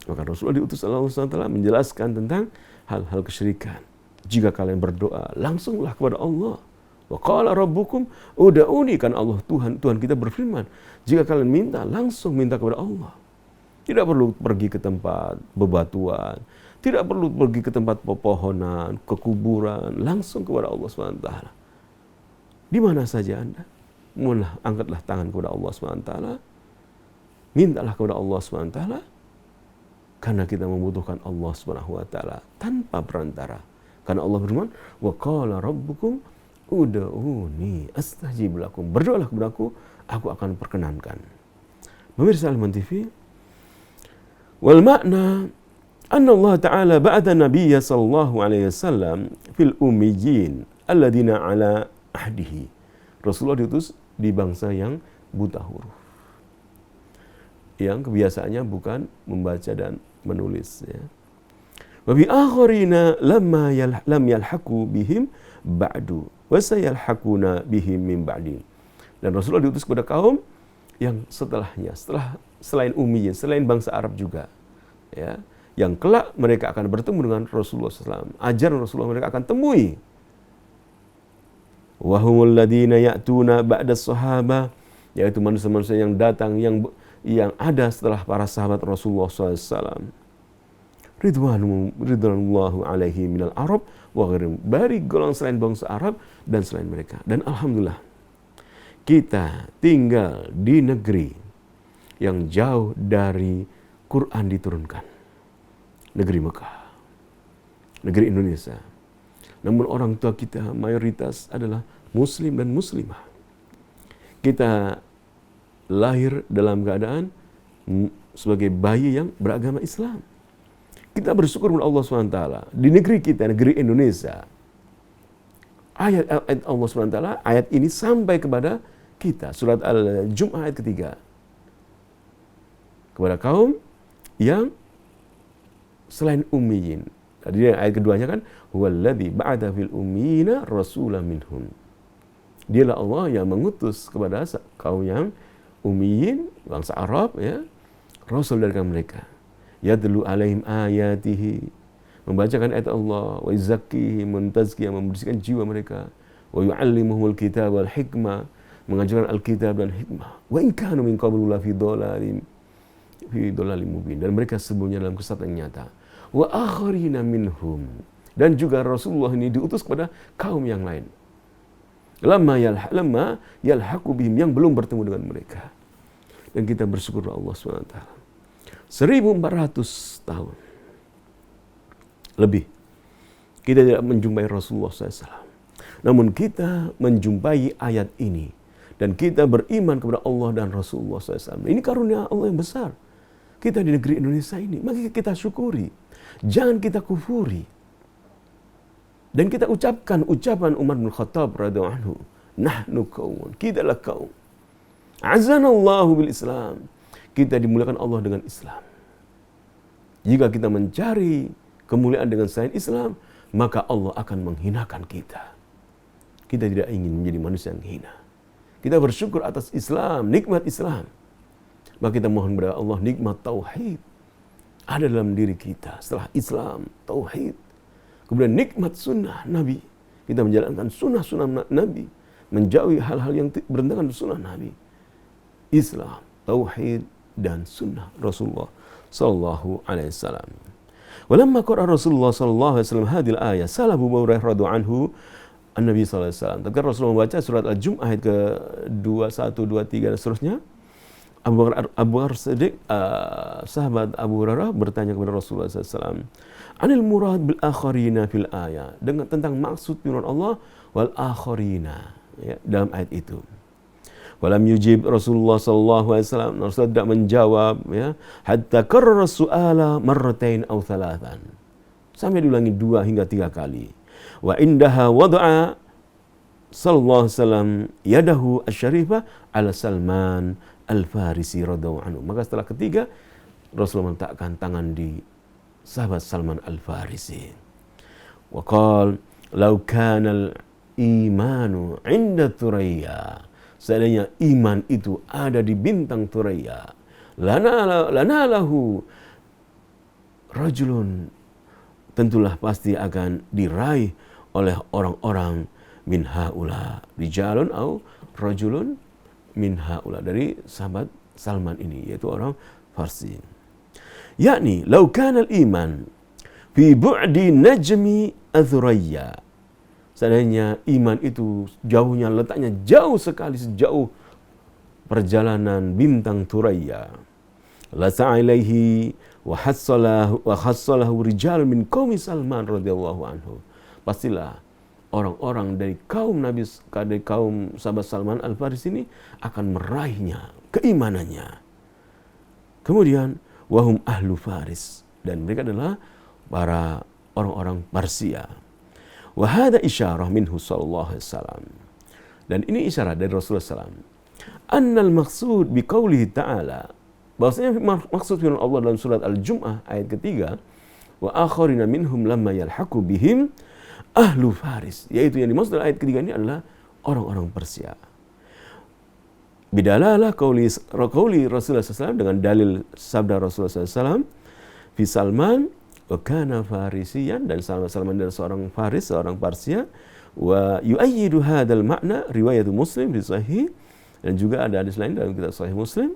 Maka Rasulullah diutus Allah SWT menjelaskan tentang hal-hal kesyirikan. Jika kalian berdoa, langsunglah kepada Allah. Wa qala rabbukum ud'uni, kan Allah Tuhan kita berfirman, jika kalian minta, langsung minta kepada Allah. Tidak perlu pergi ke tempat bebatuan, tidak perlu pergi ke tempat pepohonan, ke kuburan, langsung kepada Allah SWT. Di mana saja Anda, angkatlah tangan kepada Allah SWT, mintalah kepada Allah SWT, karena kita membutuhkan Allah SWT tanpa perantara. Karena Allah berfirman, wa qala rabbukum ud'uni astajib lakum. Berdoalah kepadaku, aku akan perkenankan. Pemirsa Al-Iman TV, wal makna anna Allah Ta'ala ba'atha nabiyya sallallahu alaihi wasallam fil ummiyin alladina ala ahdihi. Rasulullah diutus di bangsa yang buta huruf, yang kebiasaannya bukan membaca dan menulis ya. Wa bi akharina lam yalhaqu bihim ba'du wa sayalhaquna bihim min ba'di. Dan Rasulullah diutus kepada kaum yang setelahnya, selain ummiyin, selain bangsa Arab juga ya, yang kelak mereka akan bertemu dengan Rasulullah SAW. Ajaran Rasulullah mereka akan temui. Wa humul ladina ya'tuna ba'da sahaba, yaitu manusia-manusia yang datang, yang ada setelah para sahabat Rasulullah SAW. Ridwanullahu alaihi minal Arab wa ghairihim, dari golongan selain bangsa Arab dan selain mereka. Dan alhamdulillah, kita tinggal di negeri yang jauh dari Quran diturunkan. Negeri Mekah, negeri Indonesia. Namun orang tua kita mayoritas adalah muslim dan muslimah. Kita lahir dalam keadaan sebagai bayi yang beragama Islam. Kita bersyukur kepada Allah SWT di negeri kita, negeri Indonesia. Ayat-ayat Allah SWT, ayat ini sampai kepada kita. Surat Al-Jum'ah ayat ketiga. Kepada kaum yang selain ummiyin. Tadi ayat keduanya kan, huwallazi ba'atha fil ummiyina rasulan minhum. Dialah Allah yang mengutus kepada kaum yang ummiyin, bangsa Arab ya, rasul dari mereka. Yadlu alaihim ayatihi, membacakan ayat Allah, wa yuzakkihim, mentazkiyah, membersihkan jiwa mereka, wa yu'allimuhumul kitab wal hikmah, mengajarkan Alkitab dan hikmah. Wa in kanu min qablu la fi dhalalim mubin, dan mereka sebelumnya dalam kesesatan yang nyata. Wa akharina minhum, dan juga Rasulullah ini diutus kepada kaum yang lain. Lamma yalhaqu bihim, yang belum bertemu dengan mereka. Dan kita bersyukur Allah SWT. 1400 tahun lebih kita tidak menjumpai Rasulullah SAW. Namun kita menjumpai ayat ini dan kita beriman kepada Allah dan Rasulullah SAW. Ini karunia Allah yang besar. Kita di negeri Indonesia ini, maka kita syukuri. Jangan kita kufuri. Dan kita ucapkan ucapan Umar bin Khattab radhiyallahu anhu, nahnu qaumun, kita adalah kaum. Azanallahu bil Islam. Kita dimuliakan Allah dengan Islam. Jika kita mencari kemuliaan dengan selain Islam, maka Allah akan menghinakan kita. Kita tidak ingin menjadi manusia yang hina. Kita bersyukur atas Islam, nikmat Islam. Maka kita mohon kepada Allah nikmat tauhid ada dalam diri kita. Setelah Islam, tauhid. Kemudian nikmat sunnah Nabi. Kita menjalankan sunnah-sunnah Nabi. Menjauhi hal-hal yang bertentangan dengan sunnah Nabi. Islam, tauhid, dan sunnah Rasulullah sallallahu alaihi wasallam. Walamma qara'a Rasulullah sallallahu alaihi wasallam hadhil ayat, salah Abu Hurairah radhiyallahu anhu an-Nabi sallallahu alaihi wasallam. Ketika Rasulullah membaca surat Al-Jum'ah ayat ke-21, 23 dan seterusnya, Abu Bakar Siddiq, sahabat Abu Hurairah bertanya kepada Rasulullah sallallahu alaihi wasallam, "Anil murad bil akharina fil ayat?" Dengan tentang maksud firman Allah wal akharina, ya, dalam ayat itu. Walam yujib Rasulullah sallallahu alaihi wasallam, Rasulullah tidak menjawab, ya, hatta karrara su'ala marratain aw thalathan. Sampai diulangi 2 hingga 3 kali. Wa indaha wada'a sallallahu alaihi wasallam yadahu asy-syarifah ala Salman Al-Farisi radhiyallahu anhu. Maka setelah ketiga, Rasulullah meletakkan tangan di sahabat Salman Al-Farisi. Wa qala law kana al-imanu 'inda Thuraya, seandainya iman itu ada di bintang Thuraya, lana lahu rajulun, tentulah pasti akan diraih oleh orang-orang min haula, rijalun au rajulun min haula, dari sahabat Salman ini, yaitu orang Farsi. Yakni law kana al-iman fi bu'di najmi athuraya, seandainya iman itu jauhnya, letaknya jauh sekali, sejauh perjalanan bintang Thuraya, la sa'ilaihi wa hassalahu rijal min qaumi Salman radhiyallahu anhu, pastilah orang-orang dari kaum Nabi, dari kaum sahabat Salman Al-Farisi ini akan meraihnya, keimanannya. Kemudian wahum ahlu Faris, dan mereka adalah para orang-orang Persia. Wa hadha isyarah minhu sallallahu alaihi wasallam, dan ini isyarat dari Rasulullah SAW, annal maqsud biqaulihi ta'ala, bahwasanya maksud firman Allah dalam surat Al-Jum'ah ayat ketiga, wa akharina minhum lamma yalhaqu bihim ahlu Faris, yaitu yang dimaksud dalam ayat ketiga ini adalah orang-orang Persia. Bidalalah qauli Rasulullah SAW, dengan dalil sabda Rasulullah SAW, fi Salman wa kana farisiyan, dan Salman adalah seorang Faris, seorang Persia. Wa yu'ayyidu hadzal makna riwayat Muslim fi sahih, dan juga ada hadis lain dalam kitab Sahih Muslim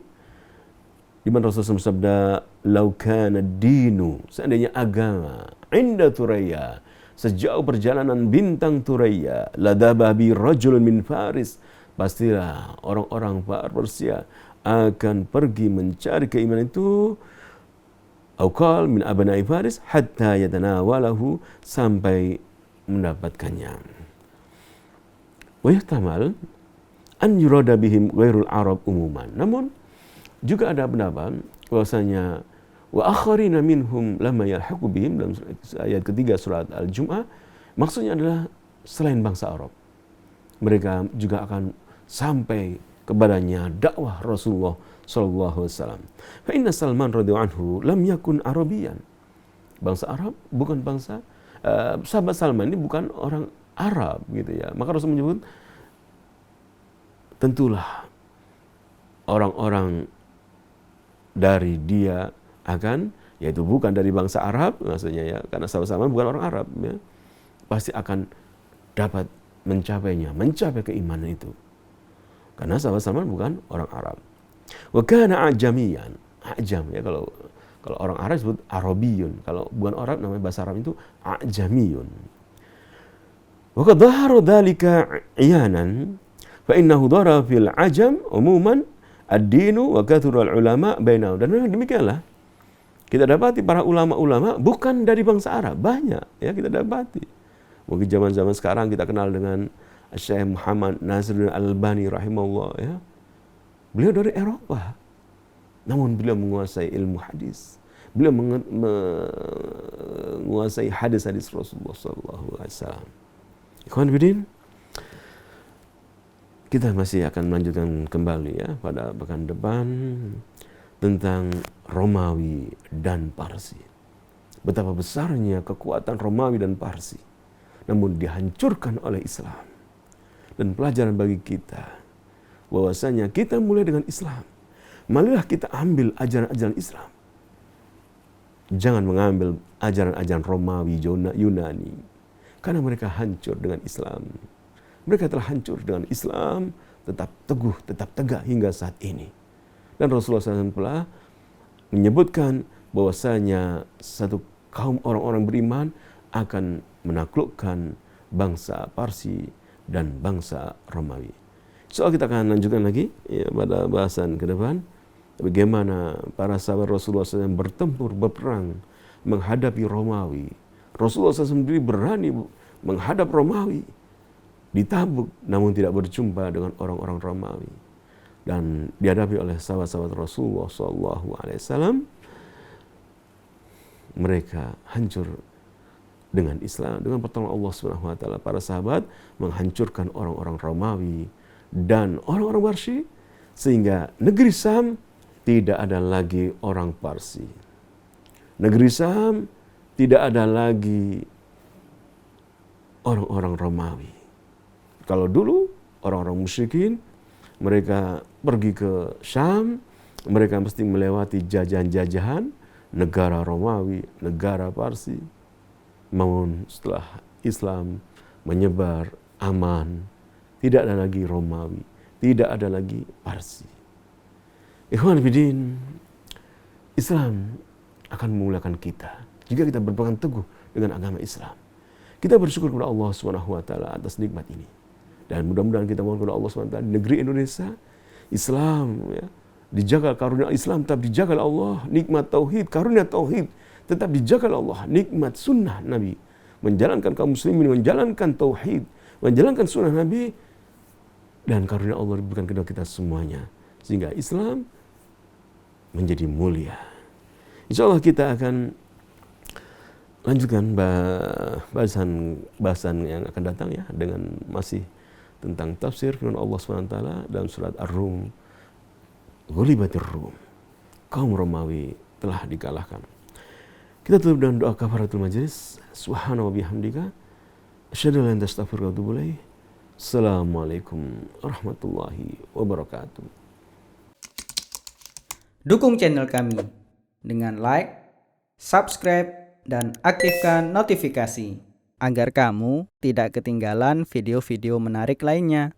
di mana Rasulullah bersabda, "Lau kana dinu", seandainya agama, inda Thuraya, sejauh perjalanan bintang Thuraya, ladaba bi rajulun min Faris, pastilah orang-orang Persia akan pergi mencari keimanan itu, Aukal min abnai Faris hatta yatanawalahu, sampai mendapatkannya. Wa yuhtamal an yurada bihim ghairul Arab umuman. Namun juga ada pendapat bahwasanya wa akharina minhum lamma yalhaqu bihim, dalam ayat ketiga surat Al-Jum'ah, maksudnya adalah selain bangsa Arab. Mereka juga akan sampai kepadanya dakwah Rasulullah sallallahu alaihi wasallam. Fa inna Salman radhiyallahu anhu lam yakun Arabiyan. Bangsa Arab bukan bangsa, sahabat Salman ini bukan orang Arab gitu ya. Maka Rasul menyebut tentulah orang-orang dari dia akan yaitu bukan dari bangsa Arab, maksudnya ya, karena sahabat Salman bukan orang Arab, ya, pasti akan dapat mencapai keimanan itu. Karena sahabat Salman bukan orang Arab. Wa kana ajamiyan, ajam ya, kalau orang Arab disebut Arabiyun, kalau bukan Arab namanya bahasa Arab itu ajamiyun. Wa qad dhahara dzalika iyanan fa innahu dhara fil ajam umuman ad-dinu wa kathura al-ulama bainahum. Dan memang demikianlah kita dapati para ulama-ulama bukan dari bangsa Arab, banyak ya kita dapati. Mungkin zaman-zaman sekarang kita kenal dengan Syekh Muhammad Nasiruddin Al-Albani rahimahullah ya. Beliau dari Eropa. Namun beliau menguasai ilmu hadis. Beliau menguasai hadis-hadis Rasulullah sallallahu alaihi wasallam. Ikhwan fillah, kita masih akan melanjutkan kembali ya pada pekan depan tentang Romawi dan Parsi. Betapa besarnya kekuatan Romawi dan Parsi, namun dihancurkan oleh Islam. Dan pelajaran bagi kita, bahwasanya kita mulai dengan Islam. Marilah kita ambil ajaran-ajaran Islam. Jangan mengambil ajaran-ajaran Romawi, Yunani. Karena mereka hancur dengan Islam. Mereka telah hancur dengan Islam, tetap teguh, tetap tegak hingga saat ini. Dan Rasulullah SAW pula menyebutkan bahwasanya satu kaum orang-orang beriman akan menaklukkan bangsa Parsi dan bangsa Romawi. Soal kita akan lanjutkan lagi ya, pada bahasan ke depan. Bagaimana para sahabat Rasulullah SAW bertempur, berperang, menghadapi Romawi. Rasulullah SAW sendiri berani menghadap Romawi. Di Tabuk, namun tidak berjumpa dengan orang-orang Romawi. Dan dihadapi oleh sahabat-sahabat Rasulullah SAW. Mereka hancur dengan Islam, dengan pertolongan Allah SWT. Para sahabat menghancurkan orang-orang Romawi dan orang-orang Parsi, sehingga negeri Sam tidak ada lagi orang Parsi. Negeri Sam tidak ada lagi orang-orang Romawi. Kalau dulu orang-orang musyrikin mereka pergi ke Syam, mereka mesti melewati jajahan-jajahan negara Romawi, negara Parsi. Namun setelah Islam menyebar aman, tidak ada lagi Romawi, tidak ada lagi Parsi. Ikhwan fillah, Islam akan memulakan kita jika kita berpegang teguh dengan agama Islam. Kita bersyukur kepada Allah SWT atas nikmat ini. Dan mudah-mudahan kita mohon kepada Allah SWT, negeri Indonesia, Islam ya, dijaga, karunia Islam tetap dijaga oleh Allah, nikmat tauhid, karunia tauhid tetap dijaga oleh Allah, nikmat sunnah Nabi, menjalankan kaum muslimin, menjalankan tauhid, menjalankan sunnah Nabi, dan karunia Allah diberikan kepada kita semuanya, sehingga Islam menjadi mulia. Insya Allah kita akan lanjutkan bahasan yang akan datang ya, dengan masih tentang tafsir firman Allah SWT dalam surat Ar-Rum. Ghulibatir Rum, kaum Romawi telah dikalahkan. Kita tutup dengan doa kafaratul majlis. Subhanahu wa bihamdika asyhadu an la ilaha illa anta astaghfiruka wa atubu ilaik. Assalamualaikum warahmatullahi wabarakatuh. Dukung channel kami dengan like, subscribe, dan aktifkan notifikasi agar kamu tidak ketinggalan video-video menarik lainnya.